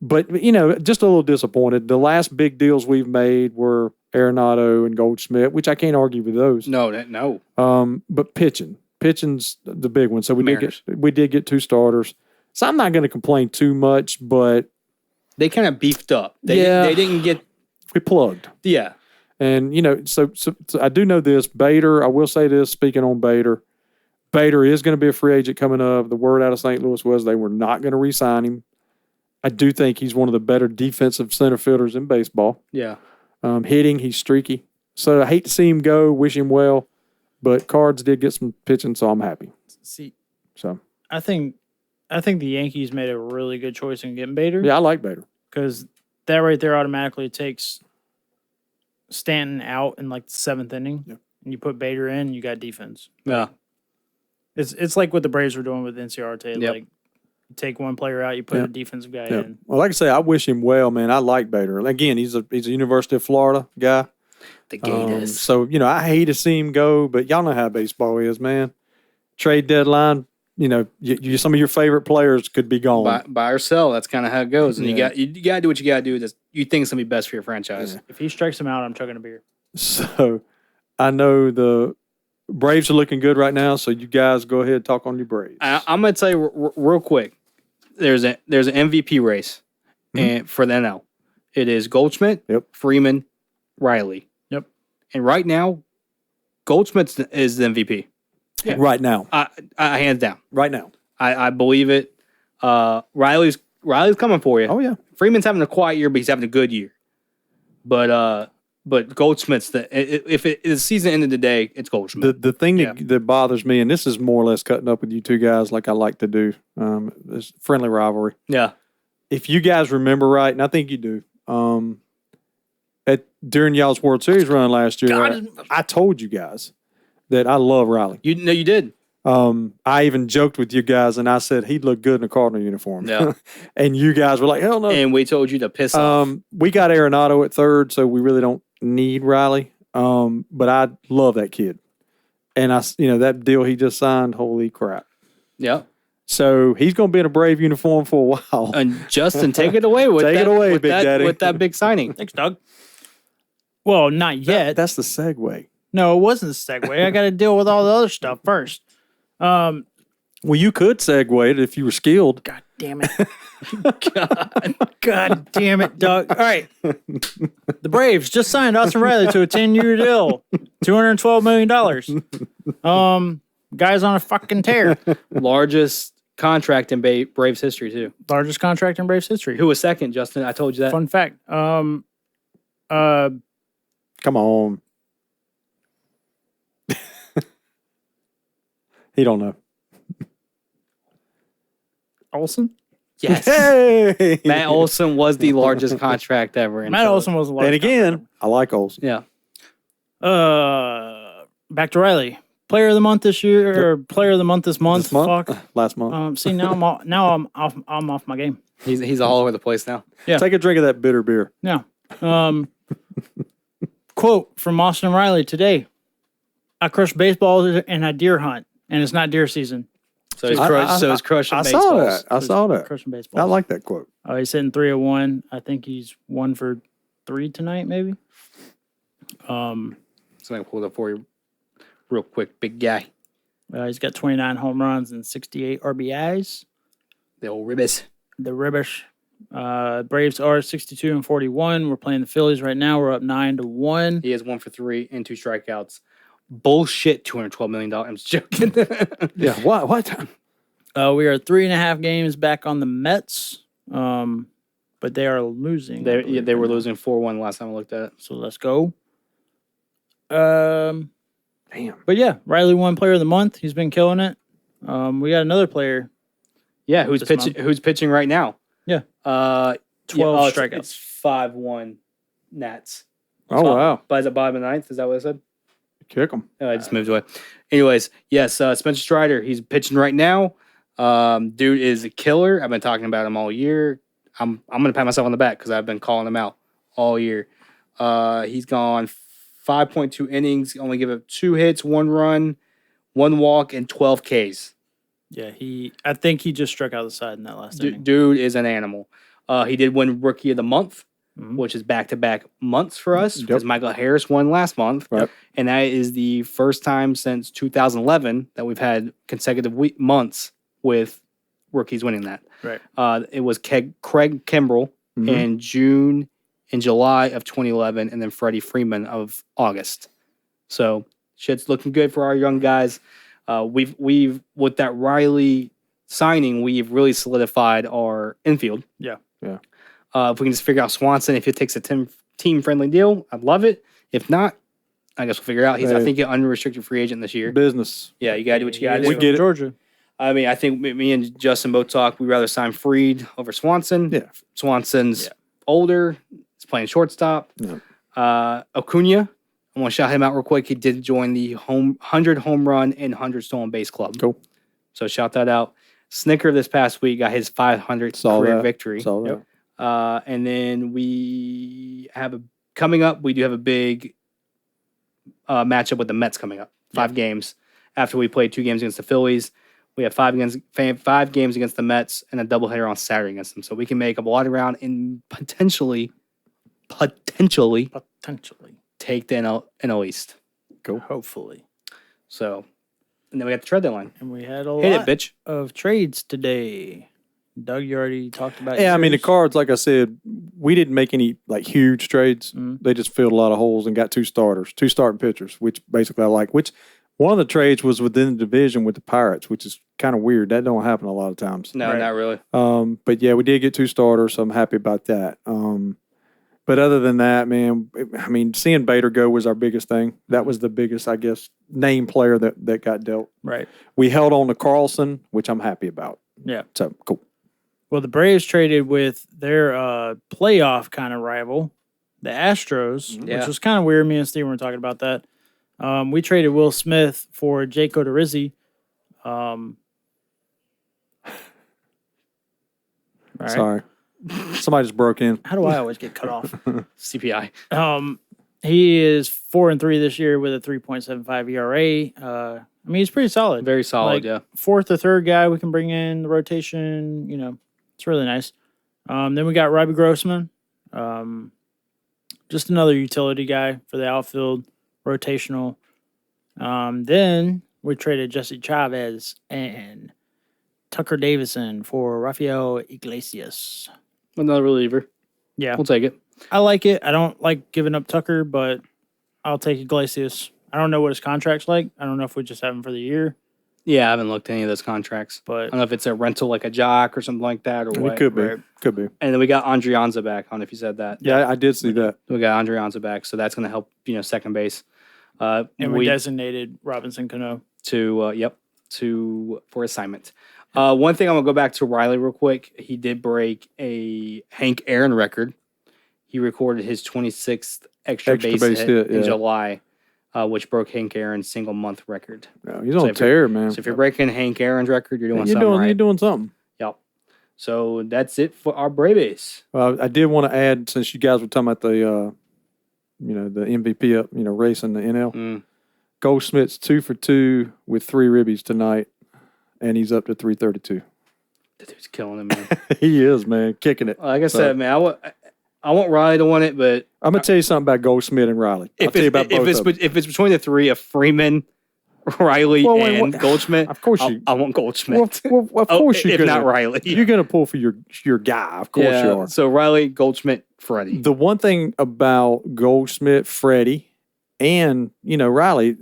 Speaker 3: But just a little disappointed. The last big deals we've made were Arenado and Goldschmidt, which I can't argue with those.
Speaker 1: No.
Speaker 3: But pitching's the big one. So we did get 2 starters. So I'm not going to complain too much, but
Speaker 1: they kind of beefed up. They didn't get.
Speaker 3: We plugged.
Speaker 1: Yeah.
Speaker 3: And, so I do know this. Bader, I will say this, speaking on Bader. Bader is going to be a free agent coming up. The word out of St. Louis was they were not going to re-sign him. I do think he's one of the better defensive center fielders in baseball.
Speaker 1: Yeah.
Speaker 3: Hitting, he's streaky. So I hate to see him go, wish him well. But Cards did get some pitching, so I'm happy.
Speaker 2: See,
Speaker 3: So
Speaker 2: I think the Yankees made a really good choice in getting Bader.
Speaker 3: yeah, I like Bader.
Speaker 2: Because that right there automatically takes Stanton out in like the 7th inning.
Speaker 3: Yeah.
Speaker 2: And you put Bader in, you got defense.
Speaker 1: Yeah.
Speaker 2: It's like what the Braves were doing with NCR today.
Speaker 1: Yep.
Speaker 2: Like, you take one player out, you put
Speaker 3: Yeah.
Speaker 2: a defensive guy
Speaker 3: Yeah.
Speaker 2: in.
Speaker 3: Well, like I say, I wish him well, man. I like Bader. Again, he's a University of Florida guy.
Speaker 1: The Gators.
Speaker 3: So, I hate to see him go, but y'all know how baseball is, man. Trade deadline, some of your favorite players could be gone.
Speaker 1: Buy or sell. That's kind of how it goes. And
Speaker 3: Yeah.
Speaker 1: you got to do what you got to do. That you think is going to be best for your franchise.
Speaker 3: Yeah.
Speaker 2: If he strikes him out, I'm chugging a beer.
Speaker 3: So I know the Braves are looking good right now, so you guys go ahead and talk on your Braves.
Speaker 1: I'm going to tell you real quick. There's an MVP race and for the NL. It is Goldschmidt,
Speaker 3: Yep.
Speaker 1: Freeman, Riley.
Speaker 2: Yep.
Speaker 1: And right now, Goldschmidt is the MVP.
Speaker 2: Yeah.
Speaker 3: Right now.
Speaker 1: Hands down.
Speaker 3: Right now.
Speaker 1: I believe it. Riley's coming for you.
Speaker 3: Oh, yeah.
Speaker 1: Freeman's having a quiet year, but he's having a good year. But Goldschmidt's if the season ended today, it's Goldschmidt.
Speaker 3: The thing that bothers me, and this is more or less cutting up with you two guys like I like to do, is friendly rivalry.
Speaker 1: Yeah.
Speaker 3: if you guys remember right, and I think you do, during y'all's World Series run last year, I told you guys that I love Riley.
Speaker 1: You did.
Speaker 3: I even joked with you guys, and I said he'd look good in a Cardinal uniform.
Speaker 1: Yeah.
Speaker 3: And you guys were like, hell no.
Speaker 1: And we told you to piss off.
Speaker 3: We got Arenado at third, so we really don't need Riley. But I love that kid. And that deal he just signed, holy crap.
Speaker 1: Yeah.
Speaker 3: So he's going to be in a Brave uniform for a while.
Speaker 1: And Justin, take it away with
Speaker 3: Big Daddy.
Speaker 1: with that big signing.
Speaker 2: Thanks, Doug. Well, not yet.
Speaker 3: That's the segue.
Speaker 2: No, it wasn't a segue. I got to deal with all the other stuff first.
Speaker 3: Well, you could segue it if you were skilled.
Speaker 2: God damn it. God damn it, Doug. All right. The Braves just signed Austin Riley to a 10-year deal. $212 million. Guy's on a fucking tear.
Speaker 1: Largest contract in Braves history, too.
Speaker 2: Largest contract in Braves history.
Speaker 1: Who was second, Justin? I told you that.
Speaker 2: Fun fact.
Speaker 3: Come on. He don't know.
Speaker 2: Olsen?
Speaker 1: Yes.
Speaker 3: Hey!
Speaker 1: Matt Olson was the largest contract ever.
Speaker 2: Matt Olson was the largest.
Speaker 3: And again, I like Olsen.
Speaker 1: Yeah.
Speaker 2: Back to Riley. Player of the month this year, or player of the month this month? Fuck.
Speaker 3: Last month.
Speaker 2: See, now I'm off my game.
Speaker 1: He's all over the place now.
Speaker 2: Yeah.
Speaker 3: Take a drink of that bitter beer.
Speaker 2: Yeah. Quote from Austin Riley today. I crush baseballs and I deer hunt, and it's not deer season.
Speaker 1: So he's crushing
Speaker 3: I
Speaker 1: baseballs.
Speaker 3: I saw that.
Speaker 2: Crushing baseballs.
Speaker 3: I like that quote.
Speaker 2: Oh, he's hitting 301. I think he's 1 for 3 tonight, maybe.
Speaker 1: So I pull it up for you real quick, big guy.
Speaker 2: He's got 29 home runs and 68 RBIs.
Speaker 1: The old ribbis.
Speaker 2: The ribbish. Braves are 62 and 41. We're playing the Phillies right now. We're up 9-1.
Speaker 1: He has 1 for 3 and 2 strikeouts. Bullshit, $212 million. I'm just joking.
Speaker 3: Yeah, what?
Speaker 2: We are 3.5 games back on the Mets, but they are losing.
Speaker 1: They were losing 4-1 last time I looked at it.
Speaker 2: So let's go.
Speaker 3: Damn.
Speaker 2: But yeah, Riley won Player of the Month. He's been killing it. We got another player.
Speaker 1: Yeah, who's pitching right now?
Speaker 2: Yeah.
Speaker 1: 12
Speaker 2: strikeouts.
Speaker 1: It's 5-1 Nats.
Speaker 3: Oh, wow.
Speaker 1: Buys at bottom of the ninth. Is that what I said?
Speaker 3: Kick him.
Speaker 1: I just moved away. Anyways, yes, Spencer Strider. He's pitching right now. Dude is a killer. I've been talking about him all year. I'm gonna pat myself on the back because I've been calling him out all year. He's gone 5.2 innings. Only give up 2 hits, 1 run, 1 walk, and 12 Ks.
Speaker 2: Yeah, I think he just struck out the side in that last inning.
Speaker 1: Dude is an animal. He did win Rookie of the Month, which is back-to-back months for us because Michael Harris won last month.
Speaker 3: Right.
Speaker 1: And that is the first time since 2011 that we've had consecutive months with rookies winning that.
Speaker 2: Right.
Speaker 1: It was Craig Kimbrell in June and July of 2011, and then Freddie Freeman of August. So shit's looking good for our young guys. We've with that Riley signing, we've really solidified our infield.
Speaker 2: Yeah.
Speaker 3: Yeah.
Speaker 1: If we can just figure out Swanson, if he takes a team-friendly deal, I'd love it. If not, I guess we'll figure out. He's, I think, an unrestricted free agent this year.
Speaker 3: Business.
Speaker 1: Yeah, you got to do what you got to do.
Speaker 3: We get it.
Speaker 2: Georgia.
Speaker 1: I mean, I think me and Justin both talked. We'd rather sign Freed over Swanson.
Speaker 3: Yeah.
Speaker 1: Swanson's older. He's playing shortstop.
Speaker 3: Yeah.
Speaker 1: Acuna, I want to shout him out real quick. He did join the 100 home run and 100 stolen base club.
Speaker 3: Cool.
Speaker 1: So shout that out. Snicker this past week got his 500th career victory.
Speaker 3: Saw that.
Speaker 1: And then we have coming up. We do have a big matchup with the Mets coming up. 5 games after we played 2 games against the Phillies. We have 5 games against the Mets and a doubleheader on Saturday against them. So we can make a water round and potentially take the NL East.
Speaker 3: Cool.
Speaker 2: Hopefully.
Speaker 1: So, and then we got the trade deadline.
Speaker 2: And we had a
Speaker 1: Hit
Speaker 2: lot
Speaker 1: it, bitch.
Speaker 2: of trades today. Doug, you already talked about
Speaker 3: Yeah, I mean, the
Speaker 2: yours.
Speaker 3: Cards, like I said, we didn't make any huge trades.
Speaker 2: Mm-hmm.
Speaker 3: They just filled a lot of holes and got 2 starters, 2 starting pitchers, which basically I like. Which one of the trades was within the division with the Pirates, which is kind of weird. That don't happen a lot of times.
Speaker 1: No, not really.
Speaker 3: But yeah, we did get 2 starters, so I'm happy about that. But other than that, man, I mean, seeing Bader go was our biggest thing. That was the biggest, I guess, name player that got dealt.
Speaker 2: Right.
Speaker 3: We held on to Carlson, which I'm happy about.
Speaker 2: Yeah.
Speaker 3: So cool.
Speaker 2: Well, the Braves traded with their playoff kind of rival, the Astros,
Speaker 1: Yeah.
Speaker 2: which was kind of weird. Me and Steve were talking about that. We traded Will Smith for Jake Odorizzi. All right.
Speaker 3: Sorry. Somebody just broke in.
Speaker 2: How do I always get cut off?
Speaker 1: CPI.
Speaker 2: He is 4-3 this year with a 3.75 ERA. I mean, he's pretty solid.
Speaker 1: Very solid,
Speaker 2: Like,
Speaker 1: yeah.
Speaker 2: Fourth or third guy we can bring in the rotation. You know, it's really nice. Then we got Robbie Grossman. Just another utility guy for the outfield, rotational. Then we traded Jesse Chavez and Tucker Davison for Rafael Iglesias.
Speaker 1: Another reliever.
Speaker 2: Yeah,
Speaker 1: We'll take it.
Speaker 2: I like it. I don't like giving up Tucker, but I'll take Iglesias. I don't know what his contract's like. I don't know if we just have him for the year,
Speaker 1: Yeah, I haven't looked at any of those contracts. I
Speaker 2: but
Speaker 1: don't know if it's a rental like a jock or something like that or what.
Speaker 3: It could be.
Speaker 2: right.
Speaker 3: Could be.
Speaker 1: And then we got Andrianza back. I don't know if you said that.
Speaker 3: Yeah, I did see that.
Speaker 1: We got Andrianza back, so that's going to help, second base.
Speaker 2: and we designated Robinson Cano.
Speaker 1: For assignment. One thing I'm gonna go back to Riley real quick. He did break a Hank Aaron record. He recorded his 26th extra base hit in July, which broke Hank Aaron's single month record.
Speaker 3: No, he's on tear, man.
Speaker 1: So if you're breaking Hank Aaron's record, you're doing something right.
Speaker 3: You're doing something.
Speaker 1: Yep. So that's it for our Braves.
Speaker 3: I did want to add, since you guys were talking about the, the MVP up, race in the NL. Goldschmidt's 2 for 2 with 3 ribbies tonight, and he's up to 332.
Speaker 1: That dude's killing him, man.
Speaker 3: He is, man, kicking it.
Speaker 1: Like I said, man, I want Riley to win it, but
Speaker 3: I'm gonna tell you something about Goldschmidt and Riley. I'll tell you about both of them.
Speaker 1: If it's between the three of Freeman, Riley, and Goldschmidt,
Speaker 3: of course
Speaker 1: I want Goldschmidt.
Speaker 3: Well, of course
Speaker 1: if not Riley,
Speaker 3: you're gonna pull for your guy. Of course you are.
Speaker 1: So Riley, Goldschmidt, Freddie.
Speaker 3: The one thing about Goldschmidt, Freddie, and Riley,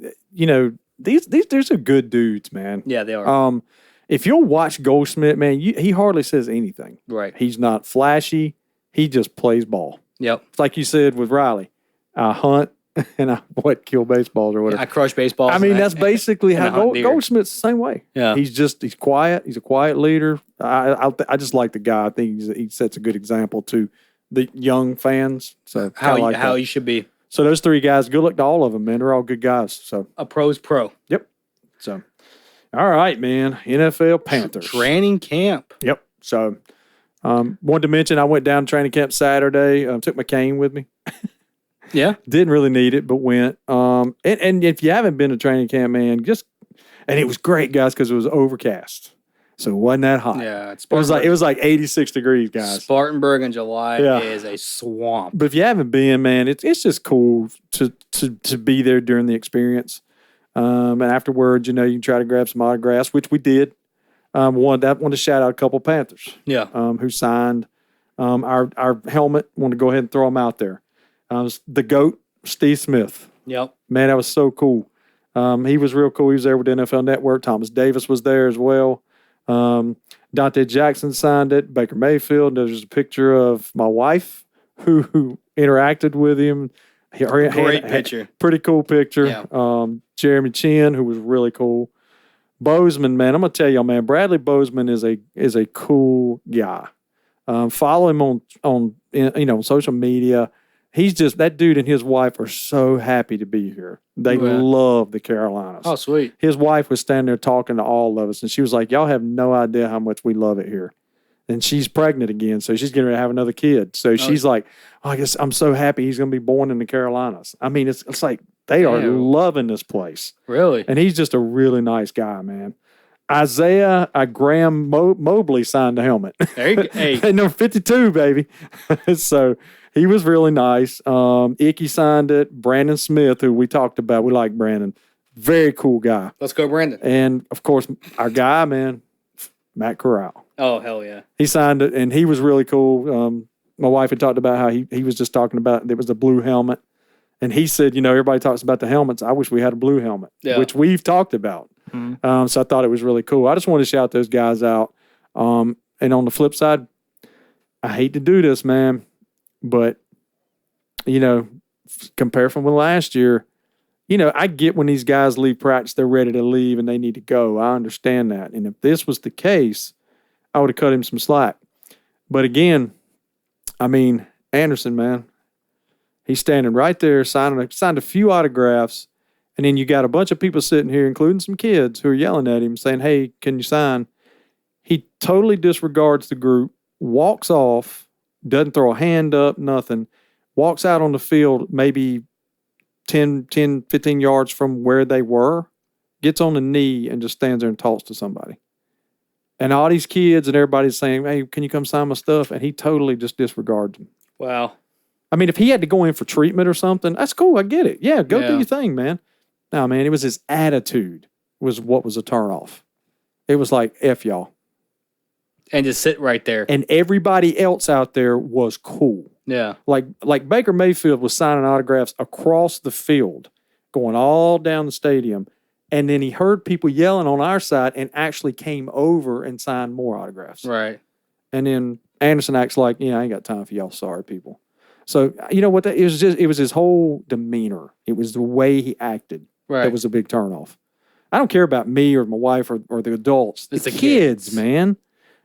Speaker 3: these are good dudes, man.
Speaker 1: Yeah, they are.
Speaker 3: If you'll watch Goldschmidt, man, he hardly says anything.
Speaker 1: Right.
Speaker 3: He's not flashy. He just plays ball.
Speaker 1: Yep.
Speaker 3: It's like you said with Riley. I hunt and I kill baseballs or whatever.
Speaker 1: I crush baseballs.
Speaker 3: I mean, that's basically how Goldschmidt's the same way.
Speaker 1: Yeah.
Speaker 3: He's quiet. He's a quiet leader. I just like the guy. I think he sets a good example to the young fans. So
Speaker 1: how he should be.
Speaker 3: So those 3 guys, good luck to all of them, man. They're all good guys. So
Speaker 1: A pro's pro.
Speaker 3: Yep. So, all right, man. NFL Panthers.
Speaker 1: Training camp.
Speaker 3: Yep. So, wanted to mention I went down to training camp Saturday. Took my cane with me.
Speaker 1: Yeah.
Speaker 3: Didn't really need it, but went. And if you haven't been to training camp, man, and it was great, guys, because it was overcast. So it wasn't that hot.
Speaker 1: Yeah.
Speaker 3: It was like 86 degrees, guys.
Speaker 1: Spartanburg in July is a swamp.
Speaker 3: But if you haven't been, man, it's just cool to be there during the experience. And afterwards, you can try to grab some autographs, which we did. Wanted to shout out a couple Panthers.
Speaker 1: Yeah.
Speaker 3: Who signed our helmet. Want to go ahead and throw them out there. The GOAT, Steve Smith.
Speaker 1: Yep.
Speaker 3: Man, that was so cool. He was real cool. He was there with the NFL Network. Thomas Davis was there as well. Dante Jackson signed it. Baker Mayfield. There's a picture of my wife who interacted with him.
Speaker 1: Great picture.
Speaker 3: Pretty cool picture.
Speaker 1: Yeah.
Speaker 3: Jeremy Chin, who was really cool. Bozeman, man, I'm gonna tell y'all, man. Bradley Bozeman is a cool guy. Follow him on social media. He's just, that dude and his wife are so happy to be here. They love the Carolinas.
Speaker 1: Oh, sweet.
Speaker 3: His wife was standing there talking to all of us, and she was like, y'all have no idea how much we love it here. And she's pregnant again, so she's getting ready to have another kid. So she's like, I guess I'm so happy he's going to be born in the Carolinas. I mean, it's like they are loving this place.
Speaker 1: Really?
Speaker 3: And he's just a really nice guy, man. Isaiah Graham Mobley signed the helmet.
Speaker 1: There you go. Hey.
Speaker 3: Number 52, baby. So he was really nice. Icky signed it. Brandon Smith, who we talked about. We like Brandon. Very cool guy.
Speaker 1: Let's go, Brandon.
Speaker 3: And, of course, our guy, man, Matt Corral.
Speaker 1: Oh, hell yeah.
Speaker 3: He signed it, and he was really cool. My wife had talked about how he was just talking about there was a blue helmet. And he said, everybody talks about the helmets. I wish we had a blue helmet, which we've talked about. Mm-hmm. So I thought it was really cool. I just wanted to shout those guys out. And on the flip side, I hate to do this, man, but, compare from last year, I get when these guys leave practice, they're ready to leave and they need to go. I understand that. And if this was the case, I would have cut him some slack. But again, I mean, Anderson, man, he's standing right there, signed a few autographs, and then you got a bunch of people sitting here, including some kids, who are yelling at him, saying, "Hey, can you sign?" He totally disregards the group, walks off, doesn't throw a hand up, nothing, walks out on the field maybe 10, 15 yards from where they were, gets on the knee and just stands there and talks to somebody. And all these kids and everybody's saying, "Hey, can you come sign my stuff?" And he totally just disregards them.
Speaker 1: Wow.
Speaker 3: I mean, if he had to go in for treatment or something, that's cool. I get it. Yeah, go do your thing, man. No, man, it was his attitude was what was a turnoff. It was like, F y'all.
Speaker 1: And just sit right there.
Speaker 3: And everybody else out there was cool.
Speaker 1: Yeah.
Speaker 3: Like Baker Mayfield was signing autographs across the field, going all down the stadium. And then he heard people yelling on our side and actually came over and signed more autographs.
Speaker 1: Right.
Speaker 3: And then Anderson acts like, "Yeah, I ain't got time for y'all sorry people." So, you know what? It was his whole demeanor. It was the way he acted.
Speaker 1: Right.
Speaker 3: That was a big turnoff. I don't care about me or my wife or the adults.
Speaker 1: It's
Speaker 3: the
Speaker 1: the
Speaker 3: kids,
Speaker 1: kids.
Speaker 3: man.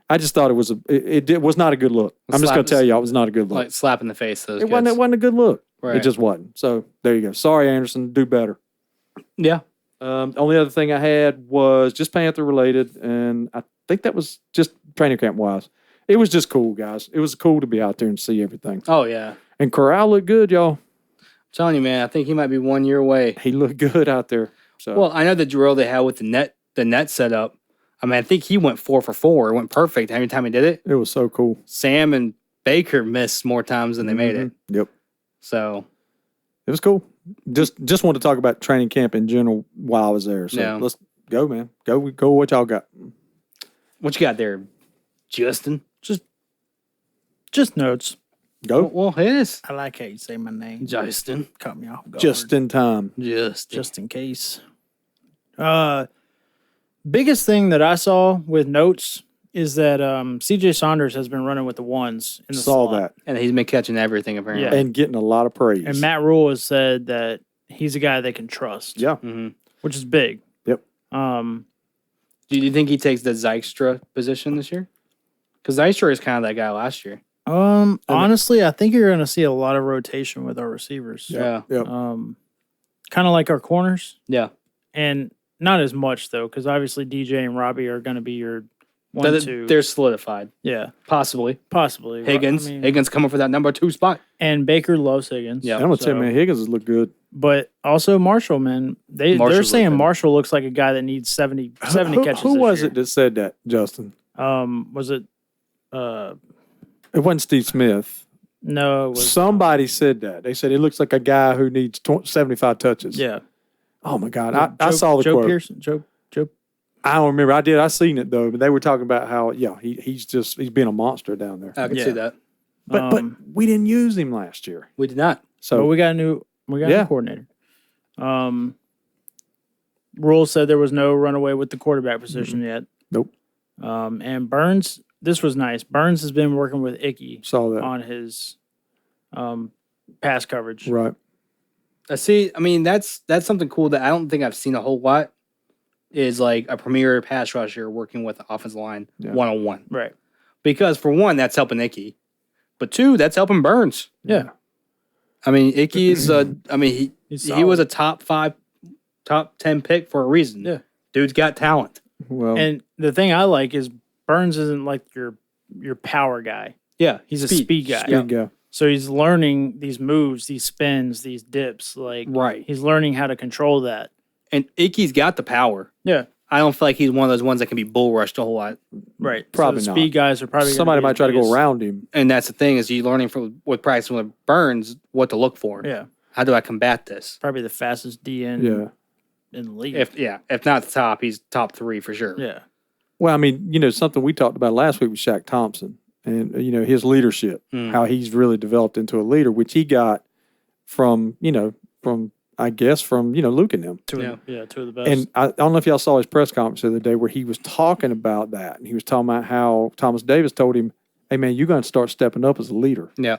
Speaker 3: I just thought it was it was not a good look. I'm just going to tell you, it was not a good look.
Speaker 1: Like slap in the face. Those
Speaker 3: It wasn't a good look.
Speaker 1: Right.
Speaker 3: It just wasn't. So there you go. Sorry, Anderson. Do better.
Speaker 1: Yeah.
Speaker 3: Only other thing I had was just Panther related, and I think that was just training camp wise. It was just cool, guys. It was cool to be out there and see everything.
Speaker 1: Oh, yeah.
Speaker 3: And Corral looked good, y'all.
Speaker 1: I'm telling you, man, I think he might be 1 year away.
Speaker 3: He looked good out there. So
Speaker 1: Well, I know the drill they had with the net setup. I mean, I think he went 4 for 4. It went perfect every time he did it.
Speaker 3: it was so cool.
Speaker 1: Sam and Baker missed more times than they made it.
Speaker 3: Yep.
Speaker 1: So,
Speaker 3: It was cool. Just wanted to talk about training camp in general while I was there. So
Speaker 1: Yeah.
Speaker 3: let's go, man. Go what y'all got.
Speaker 1: what you got there, Justin?
Speaker 2: Just notes.
Speaker 3: Go.
Speaker 1: Well, his.
Speaker 2: I like how you say my name.
Speaker 1: Justin.
Speaker 2: Cut me off guard.
Speaker 3: Just in time.
Speaker 2: Just in case. Biggest thing that I saw with notes is that CJ Saunders has been running with the ones in the
Speaker 3: Saw
Speaker 2: slot.
Speaker 3: that.
Speaker 1: And he's been catching everything, apparently.
Speaker 2: Yeah.
Speaker 3: And getting a lot of praise.
Speaker 2: And Matt Rule has said that he's a guy they can trust.
Speaker 3: Yeah.
Speaker 1: Mm-hmm.
Speaker 2: Which is big.
Speaker 3: Yep.
Speaker 1: Do you think he takes the Zystra position this year? Because Zystra is kind of that guy last year.
Speaker 2: Honestly, I think you're going to see a lot of rotation with our receivers.
Speaker 1: Yeah.
Speaker 3: Yep.
Speaker 2: Kind of like our corners,
Speaker 1: Yeah.
Speaker 2: and not as much though, because obviously DJ and Robbie are going to be your 1, 2.
Speaker 1: They're solidified.
Speaker 2: Yeah,
Speaker 1: Possibly.
Speaker 2: possibly
Speaker 1: Higgins.
Speaker 2: I mean,
Speaker 1: Higgins coming for that number 2 spot.
Speaker 2: and Baker loves Higgins.
Speaker 1: Yeah.
Speaker 3: And I'm gonna tell you,
Speaker 2: So-
Speaker 3: man, Higgins has looked good.
Speaker 2: But also Marshall, man, they're
Speaker 1: Marshall's
Speaker 2: saying
Speaker 1: looking-
Speaker 2: Marshall looks like a guy that needs 70 catches.
Speaker 3: Who
Speaker 2: this
Speaker 3: was
Speaker 2: year.
Speaker 3: it that said that, Justin?
Speaker 2: Was it?
Speaker 3: It wasn't Steve Smith.
Speaker 2: No, it was.
Speaker 3: Somebody said that. They said it looks like a guy who needs 75 touches.
Speaker 2: Yeah,
Speaker 3: Oh my God, I saw the
Speaker 2: Joe
Speaker 3: quote.
Speaker 2: Pearson. Joe.
Speaker 3: I don't remember. I seen it though, but they were talking about how he's being a monster down there.
Speaker 1: I can
Speaker 2: Yeah.
Speaker 1: see that.
Speaker 3: But we didn't use him last year.
Speaker 1: We did not.
Speaker 3: So
Speaker 2: But we got a new coordinator. Rule said there was no runaway with the quarterback position yet.
Speaker 3: Nope.
Speaker 2: And Burns, this was nice. Burns has been working with Icky
Speaker 3: saw that.
Speaker 2: on his pass coverage.
Speaker 3: Right.
Speaker 1: See, I mean, that's something cool that I don't think I've seen a whole lot. Is like a premier pass rusher working with the offensive line one-on-one.
Speaker 2: Right.
Speaker 1: Because for one, that's helping Icky, but two, that's helping Burns.
Speaker 2: Yeah.
Speaker 1: I mean, Icky is he was a top 10 pick for a reason.
Speaker 2: Yeah.
Speaker 1: Dude's got talent.
Speaker 3: Well,
Speaker 2: And the thing I like is Burns isn't like your power guy.
Speaker 1: Yeah,
Speaker 2: He's a speed guy.
Speaker 3: there you go.
Speaker 2: So he's learning these moves, these spins, these dips. Like
Speaker 1: Right.
Speaker 2: he's learning how to control that.
Speaker 1: And Icky's got the power.
Speaker 2: Yeah.
Speaker 1: I don't feel like he's one of those ones that can be bull rushed a whole lot.
Speaker 2: Right.
Speaker 3: Probably
Speaker 2: so the
Speaker 3: not.
Speaker 2: speed guys are probably gonna
Speaker 3: Somebody
Speaker 2: be
Speaker 3: might
Speaker 2: his
Speaker 3: try to go
Speaker 2: biggest-
Speaker 3: around him.
Speaker 1: And that's the thing is you learning with practicing with Burns what to look for.
Speaker 2: Yeah.
Speaker 1: How do I combat this?
Speaker 2: Probably the fastest DN
Speaker 3: Yeah.
Speaker 2: in the league.
Speaker 1: If not the top, he's top 3 for sure.
Speaker 2: yeah.
Speaker 3: Well, I mean, something we talked about last week with Shaq Thompson and, his leadership, how he's really developed into a leader, which he got from Luke and them.
Speaker 2: Two of the best.
Speaker 3: And I don't know if y'all saw his press conference the other day where he was talking about that. And he was talking about how Thomas Davis told him, "Hey, man, you're going to start stepping up as a leader."
Speaker 1: Yeah.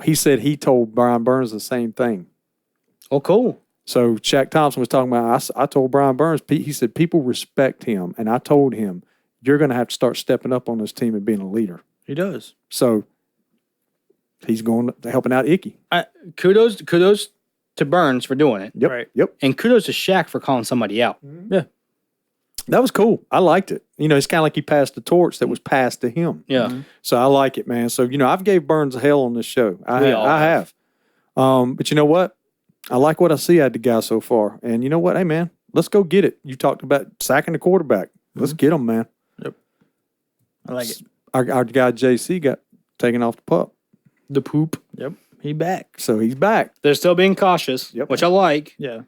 Speaker 3: He said he told Brian Burns the same thing.
Speaker 1: Oh, cool.
Speaker 3: So Shaq Thompson was talking about, I told Brian Burns, he said, people respect him. And I told him, you're going to have to start stepping up on this team and being a leader.
Speaker 2: He does.
Speaker 3: So he's going to helping out Icky.
Speaker 1: Kudos to Burns for doing it.
Speaker 3: Yep.
Speaker 2: Right.
Speaker 3: Yep.
Speaker 1: And kudos to Shaq for calling somebody out.
Speaker 2: Yeah.
Speaker 3: That was cool. I liked it. It's kind of like he passed the torch that was passed to him.
Speaker 1: Yeah.
Speaker 3: So I like it, man. So, I've gave Burns hell on this show. I
Speaker 1: all
Speaker 3: have. But you know what? I like what I see out of the guy so far. And you know what? Hey, man, let's go get it. You talked about sacking the quarterback. Let's get him, man.
Speaker 2: Yep. I like it.
Speaker 3: Our guy JC got taken off the pup.
Speaker 1: The poop.
Speaker 2: Yep. He back.
Speaker 3: So he's back.
Speaker 1: They're still being cautious,
Speaker 3: Yep.
Speaker 1: which I like.
Speaker 2: Yeah.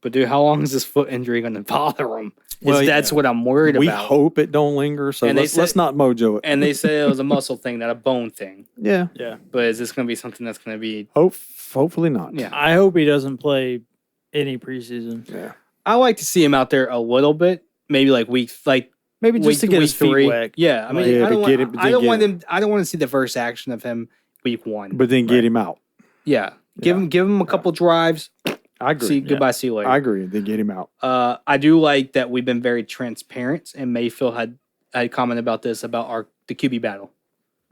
Speaker 1: But dude, how long is this foot injury going to bother him?
Speaker 3: Well,
Speaker 1: That's what I'm worried
Speaker 3: We
Speaker 1: about.
Speaker 3: hope it don't linger. So
Speaker 1: And they
Speaker 3: let's not mojo it.
Speaker 1: And they said it was a muscle thing, not a bone thing.
Speaker 3: Yeah.
Speaker 2: Yeah.
Speaker 1: But is this going to be something that's going to be?
Speaker 3: Hopefully not.
Speaker 1: Yeah.
Speaker 2: I hope he doesn't play any preseason.
Speaker 3: Yeah.
Speaker 1: I like to see him out there a little bit, maybe like
Speaker 2: Maybe just to get his feet wet.
Speaker 1: Yeah, I mean,
Speaker 3: Yeah,
Speaker 1: I don't
Speaker 3: but
Speaker 1: want,
Speaker 3: get it- but
Speaker 1: I
Speaker 3: then
Speaker 1: don't
Speaker 3: get
Speaker 1: want
Speaker 3: it.
Speaker 1: him. I don't want to see the first action of him week 1.
Speaker 3: But then get him out.
Speaker 1: Yeah, give him a couple drives.
Speaker 3: I agree.
Speaker 1: See, goodbye, see you later.
Speaker 3: I agree. Then get him out.
Speaker 1: I do like that we've been very transparent, and Mayfield had commented about this about the QB battle,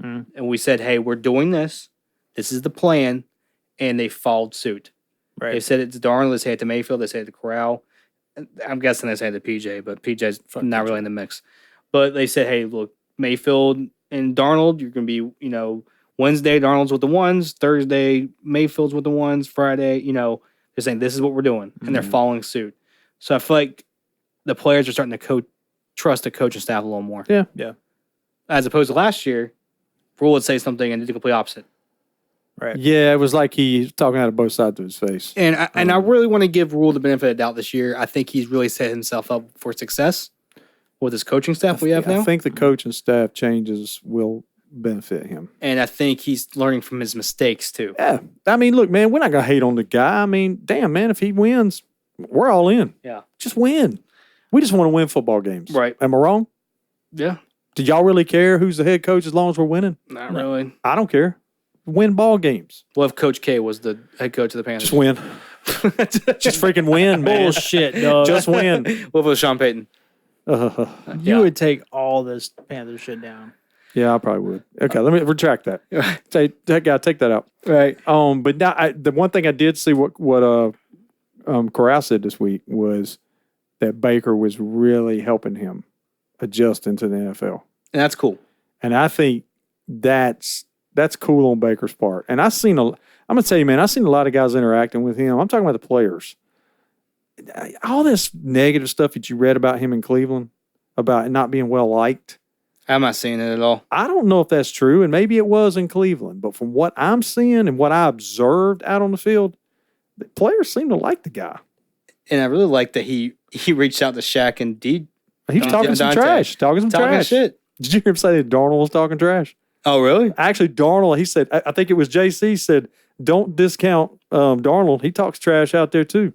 Speaker 2: Mm.
Speaker 1: and we said, hey, we're doing this. This is the plan, and they followed suit.
Speaker 2: Right.
Speaker 1: They said it to Darnold, they said it to Mayfield, they said it to Corral. I'm guessing they said it to PJ, but PJ's not really in the mix. But they said, hey, look, Mayfield and Darnold, you're going to be, Wednesday, Darnold's with the ones, Thursday, Mayfield's with the ones, Friday, they're saying this is what we're doing, and they're following suit. So I feel like the players are starting to trust the coaching staff a little more.
Speaker 3: Yeah.
Speaker 2: Yeah.
Speaker 1: As opposed to last year, Rule would say something and do the complete opposite.
Speaker 2: Right.
Speaker 3: Yeah, it was like he's talking out of both sides of his face.
Speaker 1: And I really want to give Rule the benefit of the doubt this year. I think he's really set himself up for success with his coaching staff we have now.
Speaker 3: I think the coaching staff changes will benefit him.
Speaker 1: And I think he's learning from his mistakes too.
Speaker 3: Yeah. I mean, look, man, we're not going to hate on the guy. I mean, damn, man, if he wins, we're all in.
Speaker 1: Yeah.
Speaker 3: Just win. We just want to win football games.
Speaker 1: Right.
Speaker 3: Am I wrong?
Speaker 1: Yeah.
Speaker 3: Do y'all really care who's the head coach as long as we're winning?
Speaker 1: Not really.
Speaker 3: I don't care. Win ball games.
Speaker 1: What if Coach K was the head coach of the Panthers?
Speaker 3: Just win. Just freaking win, man.
Speaker 2: Bullshit, dog.
Speaker 3: Just win.
Speaker 1: What if it was Sean Payton?
Speaker 2: You
Speaker 1: Yeah.
Speaker 2: would take all this Panther shit down.
Speaker 3: Yeah, I probably would. Okay, let me retract that. Take that out.
Speaker 1: Right.
Speaker 3: But now the one thing I did see what Coarse said this week was that Baker was really helping him adjust into the NFL,
Speaker 1: And that's cool.
Speaker 3: and I think that's cool on Baker's part. And I'm gonna tell you, man, I've seen a lot of guys interacting with him. I'm talking about the players. All this negative stuff that you read about him in Cleveland about not being well liked.
Speaker 1: I'm not seeing it at all.
Speaker 3: I don't know if that's true, and maybe it was in Cleveland, but from what I'm seeing and what I observed out on the field, the players seem to like the guy.
Speaker 1: And I really like that he reached out to Shaq and D.
Speaker 3: He was talking some trash. Talking
Speaker 1: shit.
Speaker 3: Did you hear him say that Darnold was talking trash?
Speaker 1: Oh, really?
Speaker 3: Actually, Darnold, he said, I think it was JC said, don't discount Darnold. He talks trash out there too.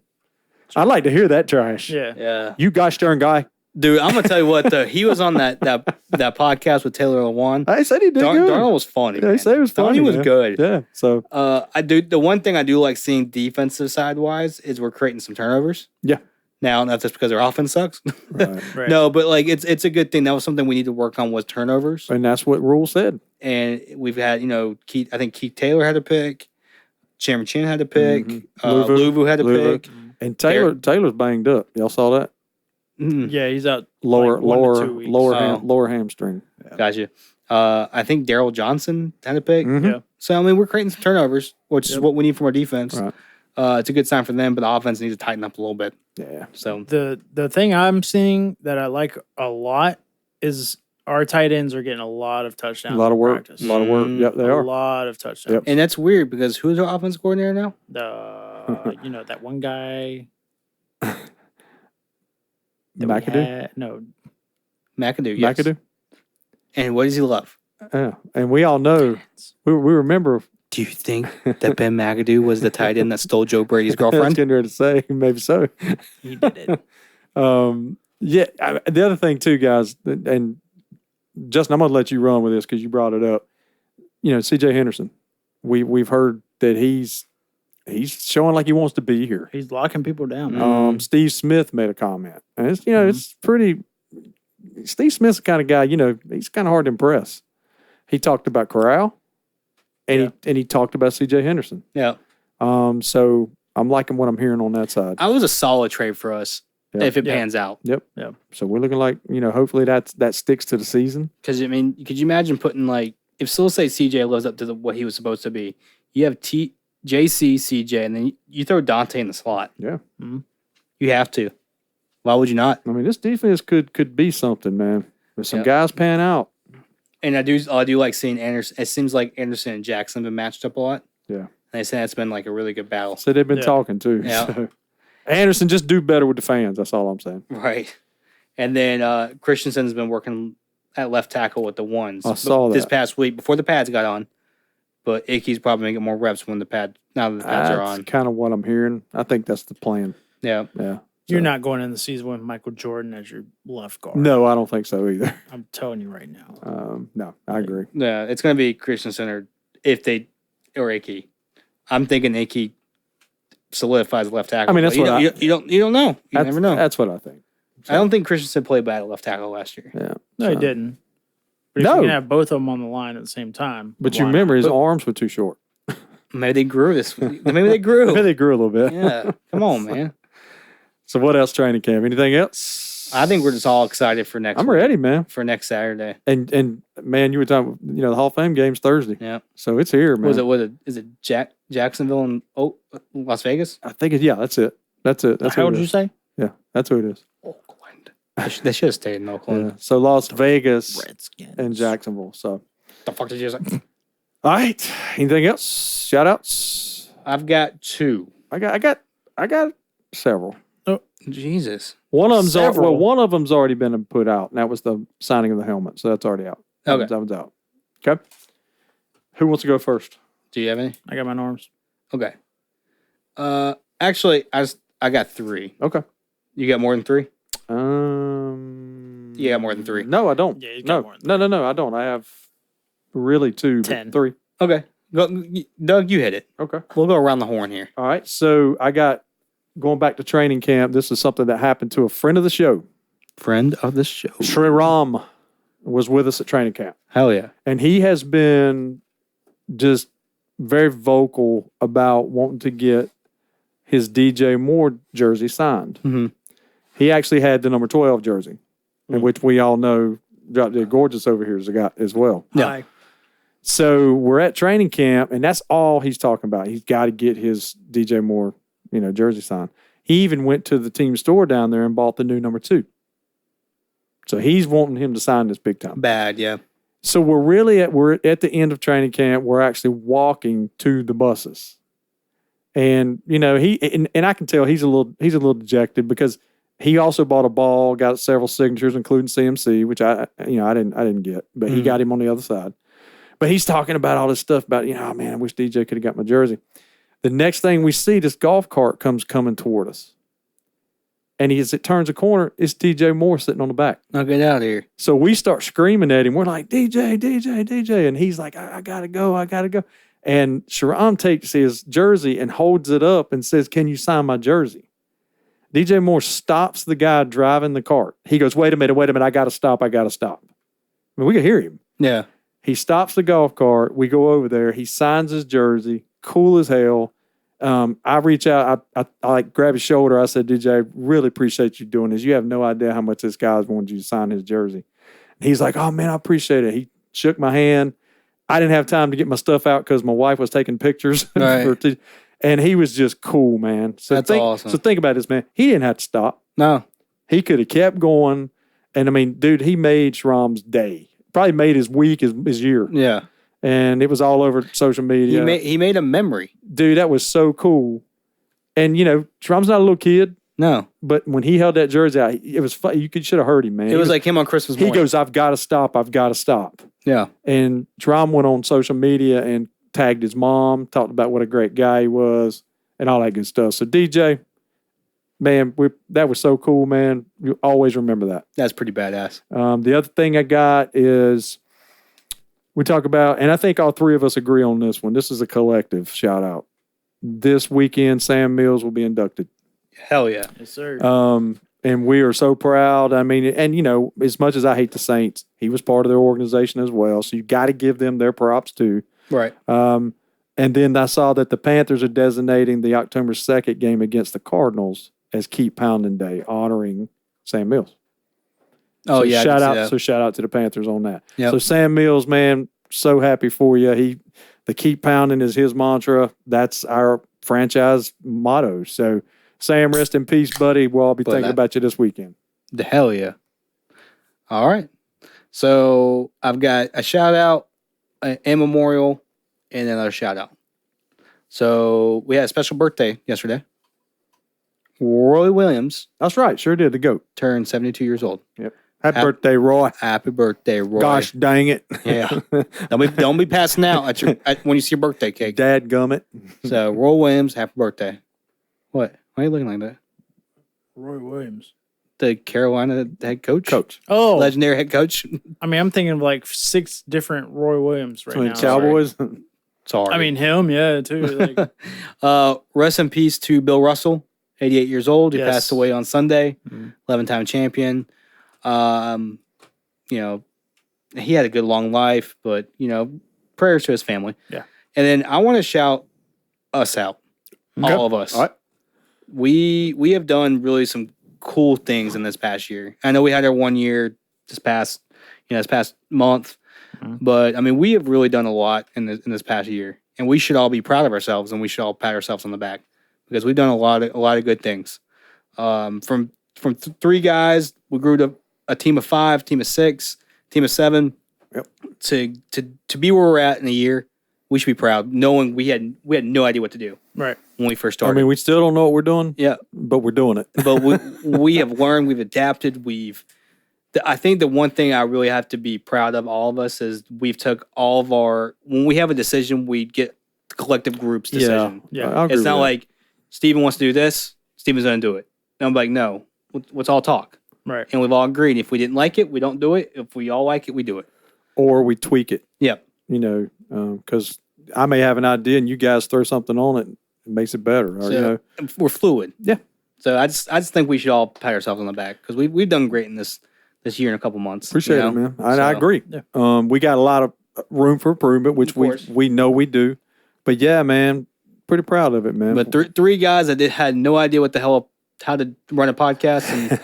Speaker 3: I'd like to hear that trash.
Speaker 2: Yeah.
Speaker 1: Yeah.
Speaker 3: You gosh darn guy.
Speaker 1: Dude, I'm gonna tell you what though. He was on that podcast with Taylor Lewan.
Speaker 3: I said he did good.
Speaker 1: Darnold was funny.
Speaker 3: Yeah,
Speaker 1: Man.
Speaker 3: he said it was funny.
Speaker 1: He was
Speaker 3: man.
Speaker 1: good.
Speaker 3: Yeah. So,
Speaker 1: I do. The one thing I do like seeing defensive side wise is we're creating some turnovers.
Speaker 3: yeah.
Speaker 1: Now, not just because our offense sucks.
Speaker 3: Right.
Speaker 2: Right.
Speaker 1: No, but like it's a good thing. That was something we need to work on was turnovers.
Speaker 3: And that's what Rule said.
Speaker 1: And we've had, Keith. I think Keith Taylor had a pick. Chairman Chin had a pick.
Speaker 3: Mhm.
Speaker 1: Luvu had a
Speaker 3: Luvu.
Speaker 1: pick.
Speaker 3: And Taylor's banged up. Y'all saw that?
Speaker 1: Mhm.
Speaker 2: Yeah, he's out.
Speaker 3: Lower,
Speaker 2: Like 1 to
Speaker 3: lower,
Speaker 2: 2 weeks.
Speaker 3: lower hamstring.
Speaker 1: Gotcha. I think Daryl Johnson had a pick.
Speaker 3: Mhm.
Speaker 2: Yeah.
Speaker 1: So I mean, we're creating some turnovers, which is what we need from our defense.
Speaker 3: Right.
Speaker 1: It's a good sign for them, but the offense needs to tighten up a little bit.
Speaker 3: Yeah.
Speaker 1: So
Speaker 2: The thing I'm seeing that I like a lot is our tight ends are getting a lot of touchdowns.
Speaker 3: A lot of
Speaker 2: in
Speaker 3: work.
Speaker 2: practice.
Speaker 3: A lot of work.
Speaker 1: Mm.
Speaker 3: Yep, they
Speaker 2: a
Speaker 3: are.
Speaker 2: lot of touchdowns.
Speaker 3: Yep.
Speaker 1: and that's weird because who's our offense coordinator now?
Speaker 2: That one guy. that we
Speaker 3: McAdoo.
Speaker 2: had- No,
Speaker 1: McAdoo. Yes.
Speaker 3: McAdoo.
Speaker 1: And what does he love?
Speaker 3: Yeah. And we all know, we remember.
Speaker 1: Do you think that Ben McAdoo was the tight end that stole Joe Brady's
Speaker 3: I was
Speaker 1: girlfriend?
Speaker 3: getting ready to say, maybe so.
Speaker 2: he did it.
Speaker 3: Yeah. The other thing too, guys, and Justin, I'm going to let you run with this because you brought it up. C.J. Henderson. We've heard that he's showing like he wants to be here.
Speaker 2: He's locking people down. Man.
Speaker 3: Steve Smith made a comment, and it's pretty. Steve Smith's the kind of guy, he's kind of hard to impress. He talked about Corral, and he talked about C.J. Henderson.
Speaker 1: Yeah.
Speaker 3: So I'm liking what I'm hearing on that side.
Speaker 1: That was a solid trade for us if it pans out.
Speaker 3: Yep. So we're looking like, hopefully that sticks to the season.
Speaker 1: Because, I mean, could you imagine putting, like, if still say CJ lives up to what he was supposed to be, you have JC, CJ, and then you throw Dante in the slot.
Speaker 3: Yeah.
Speaker 1: Mm-hmm. You have to. Why would you not?
Speaker 3: I mean, this defense could be something, man. If some guys pan out.
Speaker 1: And I do like seeing Anderson. It seems like Anderson and Jackson have been matched up a lot.
Speaker 3: Yeah.
Speaker 1: And they say that's been like a really good battle.
Speaker 3: So they've been talking too.
Speaker 1: Yeah.
Speaker 3: So. Anderson, just do better with the fans. That's all I'm saying.
Speaker 1: Right. And then Christensen's been working at left tackle with the ones.
Speaker 3: I saw that
Speaker 1: this past week before the pads got on. But Icky's probably going to get more reps now that the pads are on.
Speaker 3: That's kind of what I'm hearing. I think that's the plan.
Speaker 1: Yeah.
Speaker 3: Yeah.
Speaker 2: You're not going in the season with Michael Jordan as your left guard.
Speaker 3: No, I don't think so either.
Speaker 2: I'm telling you right now.
Speaker 3: No, I agree.
Speaker 1: Yeah, it's going to be Christensen or Icky. I'm thinking Icky solidifies left tackle.
Speaker 3: I mean, that's what
Speaker 1: you don't know. You never know.
Speaker 3: That's what I think.
Speaker 1: So. I don't think Christensen played bad at left tackle last year.
Speaker 3: Yeah.
Speaker 2: No, he didn't. But if you can have both of them on the line at the same time.
Speaker 3: But you remember his arms were too short.
Speaker 1: Maybe they grew this week. Maybe they grew.
Speaker 3: Maybe they grew a little bit.
Speaker 1: Yeah. Come on, man.
Speaker 3: So what else training camp? Anything else?
Speaker 1: I think we're just all excited for next
Speaker 3: I'm
Speaker 1: week,
Speaker 3: ready, man.
Speaker 1: for next Saturday.
Speaker 3: And man, you were talking, the Hall of Fame game's Thursday.
Speaker 1: Yeah.
Speaker 3: So it's here, man.
Speaker 1: Is it Jacksonville and Las Vegas?
Speaker 3: I think that's it. That's it. That's
Speaker 2: How would you say?
Speaker 3: Yeah, that's who it is.
Speaker 1: Oakland. They should have stayed in Oakland.
Speaker 3: Yeah. So Las Vegas
Speaker 2: Redskins.
Speaker 3: and Jacksonville. So
Speaker 1: The fuck did you say?
Speaker 3: all right. Anything else? Shout outs?
Speaker 1: I've got 2.
Speaker 3: I got several.
Speaker 1: Jesus.
Speaker 3: One of them's
Speaker 2: Several.
Speaker 3: one of them's already been put out, and that was the signing of the helmet. So that's already out.
Speaker 1: Okay.
Speaker 3: That one's out. Okay. Who wants to go first?
Speaker 1: Do you have any?
Speaker 2: I got my arms.
Speaker 1: Okay. Actually, I got 3.
Speaker 3: Okay.
Speaker 1: You got more than 3?
Speaker 3: You
Speaker 1: You got more than 3.
Speaker 3: No, I don't.
Speaker 2: Yeah, you got more
Speaker 3: No, I don't. I have really 2, but
Speaker 2: 10.
Speaker 3: 3.
Speaker 1: Okay. Doug, you hit it.
Speaker 3: Okay.
Speaker 1: We'll go around the horn here.
Speaker 3: All right. So I got going back to training camp. This is something that happened to a friend of the show.
Speaker 1: Friend of the show.
Speaker 3: Sriram was with us at training camp.
Speaker 1: Hell yeah.
Speaker 3: And he has been just very vocal about wanting to get his DJ Moore jersey signed.
Speaker 1: Mm-hmm.
Speaker 3: He actually had the number 12 jersey, in which we all know Drop Dead Gorgeous over here has got as well.
Speaker 1: Yeah.
Speaker 2: Hi.
Speaker 3: So we're at training camp, and that's all he's talking about. He's got to get his DJ Moore, jersey signed. He even went to the team store down there and bought the new number 2. So he's wanting him to sign this big time.
Speaker 1: Bad, yeah.
Speaker 3: So we're at the end of training camp. We're actually walking to the buses, and I can tell he's a little dejected because he also bought a ball, got several signatures, including CMC, which I didn't get, but he got him on the other side. But he's talking about all this stuff about man, I wish DJ could have got my jersey. The next thing we see, this golf cart comes coming toward us, and as it turns a corner, it's DJ Moore sitting on the back.
Speaker 1: Now get out of here.
Speaker 3: So we start screaming at him. We're like, DJ, DJ, DJ. And he's like, I got to go. And Sharon takes his jersey and holds it up and says, can you sign my jersey? DJ Moore stops the guy driving the cart. He goes, wait a minute. I got to stop. I mean, we can hear him.
Speaker 1: Yeah.
Speaker 3: He stops the golf cart. We go over there. He signs his jersey. Cool as hell. I reach out. I like grab his shoulder. I said, DJ, I really appreciate you doing this. You have no idea how much this guy's wanted you to sign his jersey. And he's like, oh, man, I appreciate it. He shook my hand. I didn't have time to get my stuff out because my wife was taking pictures.
Speaker 1: Right.
Speaker 3: And he was just cool, man. So
Speaker 1: That's awesome.
Speaker 3: So think about this, man. He didn't have to stop.
Speaker 1: No.
Speaker 3: He could have kept going. And, I mean, dude, he made Shram's day. Probably made his week, his year.
Speaker 1: Yeah.
Speaker 3: And it was all over social media.
Speaker 1: He made a memory.
Speaker 3: Dude, that was so cool. And, Shram's not a little kid.
Speaker 1: No.
Speaker 3: But when he held that jersey out, it was fun. You should have heard him, man.
Speaker 1: It was like him on Christmas morning.
Speaker 3: He goes, I've got to stop.
Speaker 1: Yeah.
Speaker 3: And Shram went on social media and tagged his mom, talked about what a great guy he was, and all that good stuff. So, DJ, man, that was so cool, man. You always remember that.
Speaker 1: That's pretty badass.
Speaker 3: The other thing I got is we talk about, and I think all 3 of us agree on this one. This is a collective shout out. This weekend, Sam Mills will be inducted.
Speaker 1: Hell yeah.
Speaker 2: Yes, sir.
Speaker 3: And we are so proud. I mean, and, you know, as much as I hate the Saints, he was part of their organization as well. So you got to give them their props too.
Speaker 1: Right.
Speaker 3: And then I saw that the Panthers are designating the October 2nd game against the Cardinals as Keep Pounding Day, honoring Sam Mills.
Speaker 1: Oh,
Speaker 3: So
Speaker 1: yeah.
Speaker 3: shout out to the Panthers on that.
Speaker 1: Yep.
Speaker 3: So Sam Mills, man, so happy for you. The Keep Pounding is his mantra. That's our franchise motto. So Sam, rest in peace, buddy. We'll all be thinking about you this weekend.
Speaker 1: The hell yeah. All right. So I've got a shout out, a memorial, and another shout out. So we had a special birthday yesterday. Roy Williams
Speaker 3: That's right. Sure did. The GOAT.
Speaker 1: turned 72 years old.
Speaker 3: Yep. Happy birthday, Roy.
Speaker 1: Happy birthday, Roy.
Speaker 3: Gosh dang it.
Speaker 1: Yeah. don't be passing out when you see your birthday cake.
Speaker 3: Dad gummit.
Speaker 1: So Roy Williams, happy birthday. What? Why are you looking like that?
Speaker 2: Roy Williams.
Speaker 1: The Carolina head coach?
Speaker 2: Oh,
Speaker 1: Legendary head coach?
Speaker 2: I mean, I'm thinking of like 6 different Roy Williams right now.
Speaker 3: Cowboys.
Speaker 1: Sorry.
Speaker 2: I mean, him, yeah, too. Like,
Speaker 1: rest in peace to Bill Russell, 88 years old. He
Speaker 2: Yes.
Speaker 1: passed away on Sunday,
Speaker 2: Mhm.
Speaker 1: 11-time champion. You know, he had a good long life, but, you know, prayers to his family.
Speaker 2: Yeah.
Speaker 1: And then I want to shout us out,
Speaker 3: Okay.
Speaker 1: all of us.
Speaker 3: All right.
Speaker 1: We have done really some cool things in this past year. I know we had our 1 year this past month,
Speaker 2: Mhm.
Speaker 1: but I mean, we have really done a lot in this past year, and we should all be proud of ourselves, and we should all pat ourselves on the back because we've done a lot of good things. From 3 guys, we grew to a team of 5, team of 6, team of 7.
Speaker 3: Yep.
Speaker 1: To be where we're at in a year, we should be proud, knowing we had no idea what to do
Speaker 2: right.
Speaker 1: when we first
Speaker 3: I
Speaker 1: started.
Speaker 3: mean, we still don't know what we're doing.
Speaker 1: Yeah.
Speaker 3: But we're doing it.
Speaker 1: But we have learned, we've adapted, I think the one thing I really have to be proud of all of us is we've took all of when we have a decision, we get the collective group's decision.
Speaker 2: Yeah.
Speaker 3: I agree
Speaker 1: It's
Speaker 3: with
Speaker 1: not
Speaker 3: that.
Speaker 1: like Steven wants to do this, Steven's going to do it. And I'm like, no, let's all talk.
Speaker 2: Right.
Speaker 1: And we've all agreed. If we didn't like it, we don't do it. If we all like it, we do it.
Speaker 3: Or we tweak it.
Speaker 1: Yep.
Speaker 3: You know, because I may have an idea and you guys throw something on it, it makes it better. Or,
Speaker 1: So
Speaker 3: you know,
Speaker 1: we're fluid.
Speaker 3: Yeah.
Speaker 1: So I just think we should all pat ourselves on the back because we've done great in this year in a couple months.
Speaker 3: appreciate
Speaker 1: you
Speaker 3: it,
Speaker 1: know?
Speaker 3: man. I
Speaker 1: So,
Speaker 3: agree.
Speaker 2: Yeah.
Speaker 3: We got a lot of room for improvement, which
Speaker 1: Of course.
Speaker 3: we know we do. But yeah, man, pretty proud of it, man.
Speaker 1: But three guys that had no idea how to run a podcast, and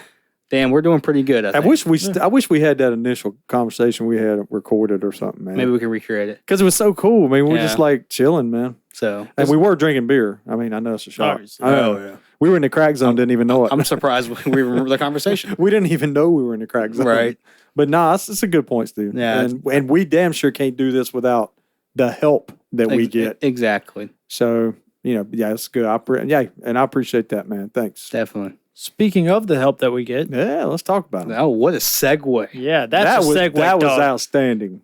Speaker 1: damn, we're doing pretty good. I think.
Speaker 3: I wish we had that initial conversation we had recorded or something, man.
Speaker 1: Maybe we can recreate it.
Speaker 3: Because it was so cool. I mean, we're
Speaker 1: Yeah.
Speaker 3: just like chilling, man.
Speaker 1: So
Speaker 3: And we were drinking beer. I mean, I know it's a shock.
Speaker 2: Obviously.
Speaker 3: I know. We were in the crack zone, didn't even know it.
Speaker 1: I'm surprised we remember the conversation.
Speaker 3: We didn't even know we were in the crack zone.
Speaker 1: Right.
Speaker 3: But nah, it's a good point, Steve.
Speaker 1: Yeah.
Speaker 3: And we damn sure can't do this without the help that we get.
Speaker 1: Exactly.
Speaker 3: So, you know, yeah, it's good. And I appreciate that, man. Thanks.
Speaker 1: Definitely.
Speaker 2: Speaking of the help that we get,
Speaker 3: Yeah, let's talk about it.
Speaker 1: Oh, what a segue.
Speaker 2: yeah, that's a segue.
Speaker 3: That was
Speaker 2: dog.
Speaker 3: outstanding.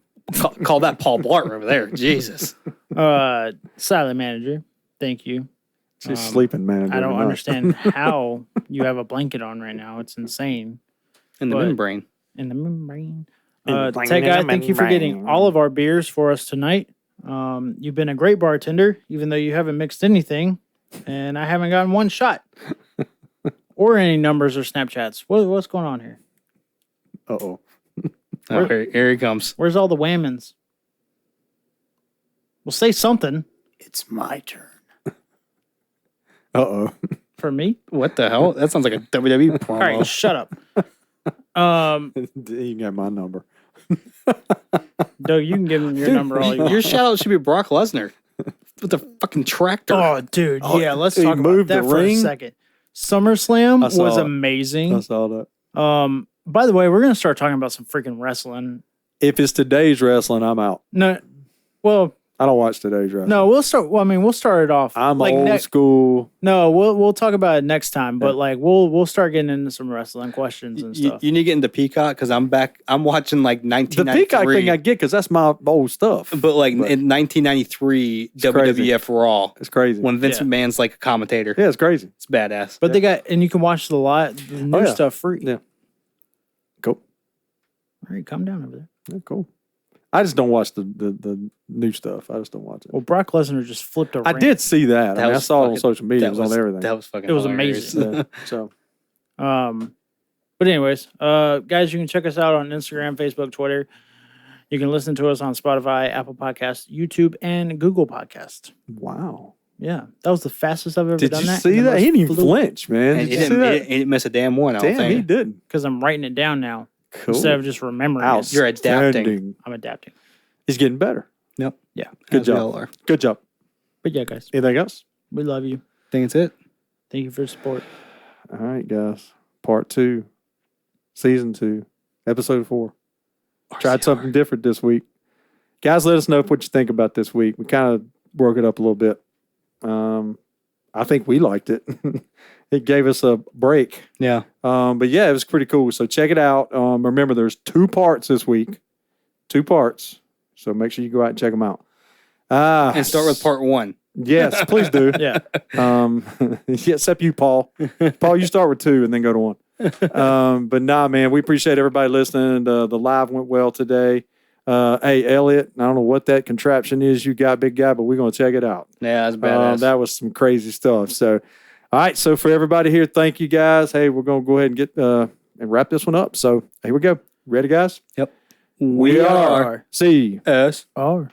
Speaker 1: Call that Paul Blart over there. Jesus.
Speaker 2: Silent manager, thank you.
Speaker 3: She's sleeping, man.
Speaker 2: I don't understand how you have a blanket on right now. It's insane.
Speaker 1: In the
Speaker 2: But-
Speaker 1: membrane.
Speaker 2: In the membrane.
Speaker 3: In the
Speaker 2: Tech Guy, thank you for getting
Speaker 3: membrane.
Speaker 2: all of our beers for us tonight. You've been a great bartender, even though you haven't mixed anything, and I haven't gotten one shot or any numbers or Snapchats. What's going on here?
Speaker 3: Uh-oh.
Speaker 1: Oh, here he comes.
Speaker 2: Where's all the whammons? Well, say something
Speaker 4: It's my turn.
Speaker 3: Uh-oh.
Speaker 2: for me.
Speaker 1: What the hell? That sounds like a WWE promo.
Speaker 2: All right, shut up.
Speaker 3: You got my number.
Speaker 2: Doug, you can give him your number all you want.
Speaker 1: Your shout out should be Brock Lesnar with the fucking tractor.
Speaker 2: Oh, dude, yeah. Let's
Speaker 3: he
Speaker 2: talk about
Speaker 3: moved
Speaker 2: that
Speaker 3: the
Speaker 2: for a
Speaker 3: ring?
Speaker 2: second. SummerSlam
Speaker 3: I saw
Speaker 2: was
Speaker 3: it.
Speaker 2: amazing.
Speaker 3: I saw that.
Speaker 2: By the way, we're gonna start talking about some freaking wrestling.
Speaker 3: If it's today's wrestling, I'm out.
Speaker 2: No, well,
Speaker 3: I don't watch today's wrestling.
Speaker 2: no, we'll start. Well, I mean, we'll start it off.
Speaker 3: I'm
Speaker 2: like
Speaker 3: old school.
Speaker 2: No, we'll talk about it next time. But like, we'll start getting into some wrestling questions and
Speaker 1: You
Speaker 2: stuff.
Speaker 1: need to get into Peacock because I'm back. I'm watching like
Speaker 3: The
Speaker 1: 1993.
Speaker 3: Peacock thing I get because that's my old stuff.
Speaker 1: But like in 1993
Speaker 3: crazy.
Speaker 1: WWF Raw
Speaker 3: It's crazy.
Speaker 1: when Vince
Speaker 2: Yeah.
Speaker 1: McMahon's like a commentator.
Speaker 3: Yeah, it's crazy.
Speaker 1: It's badass.
Speaker 2: But they got, and you can watch the new
Speaker 3: Oh, yeah.
Speaker 2: stuff free.
Speaker 3: Yeah. Cool.
Speaker 2: All right, calm down over there.
Speaker 3: Yeah, cool. I just don't watch the new stuff. I just don't watch it.
Speaker 2: Well, Brock Lesnar just flipped a
Speaker 3: I
Speaker 2: ring.
Speaker 3: did see that. I
Speaker 1: That
Speaker 3: mean, I
Speaker 1: was
Speaker 3: saw it on
Speaker 1: fucking-
Speaker 3: social media. It
Speaker 1: That
Speaker 3: was on everything.
Speaker 1: That was fucking.
Speaker 2: It was
Speaker 1: hilarious.
Speaker 2: amazing.
Speaker 3: Yeah. So
Speaker 2: Um, But anyways, guys, you can check us out on Instagram, Facebook, Twitter. You can listen to us on Spotify, Apple Podcasts, YouTube, and Google Podcasts.
Speaker 3: Wow.
Speaker 2: Yeah, that was the fastest I've ever
Speaker 3: Did
Speaker 2: done
Speaker 3: you
Speaker 2: that.
Speaker 3: see that? He didn't even flinch, man.
Speaker 1: And
Speaker 3: Did you see that?
Speaker 1: he didn't miss a damn one. I don't
Speaker 3: Damn, he
Speaker 1: think.
Speaker 3: didn't.
Speaker 2: Because I'm writing it down now
Speaker 3: Cool.
Speaker 2: instead of just remembering it.
Speaker 1: You're adapting.
Speaker 3: Outstanding.
Speaker 2: I'm adapting.
Speaker 3: He's getting better.
Speaker 1: Yep.
Speaker 2: Yeah.
Speaker 3: Good
Speaker 1: As we
Speaker 3: job.
Speaker 1: all are.
Speaker 3: Good job.
Speaker 2: But yeah, guys,
Speaker 3: Anything else?
Speaker 2: we love you.
Speaker 1: Think it's it.
Speaker 2: Thank you for your support.
Speaker 3: All right, guys. Part 2, season 2, episode 4. Tried
Speaker 1: R.C.R.
Speaker 3: something different this week. Guys, let us know what you think about this week. We kind of broke it up a little bit. I think we liked it. It gave us a break.
Speaker 1: Yeah.
Speaker 3: But yeah, it was pretty cool. So check it out. Remember, there's 2 parts this week. 2 parts. So make sure you go out and check them out.
Speaker 1: And start with part 1.
Speaker 3: Yes, please do.
Speaker 2: Yeah.
Speaker 3: Yeah, except you, Paul. Paul, you start with 2 and then go to 1. But nah, man, we appreciate everybody listening. The live went well today. Hey, Elliot, I don't know what that contraption is you got, big guy, but we're going to check it out.
Speaker 1: Yeah, that's badass.
Speaker 3: That was some crazy stuff. So, all right. So for everybody here, thank you guys. Hey, we're going to go ahead and get and wrap this one up. So here we go. Ready, guys?
Speaker 1: Yep.
Speaker 3: We are
Speaker 2: R.C.R.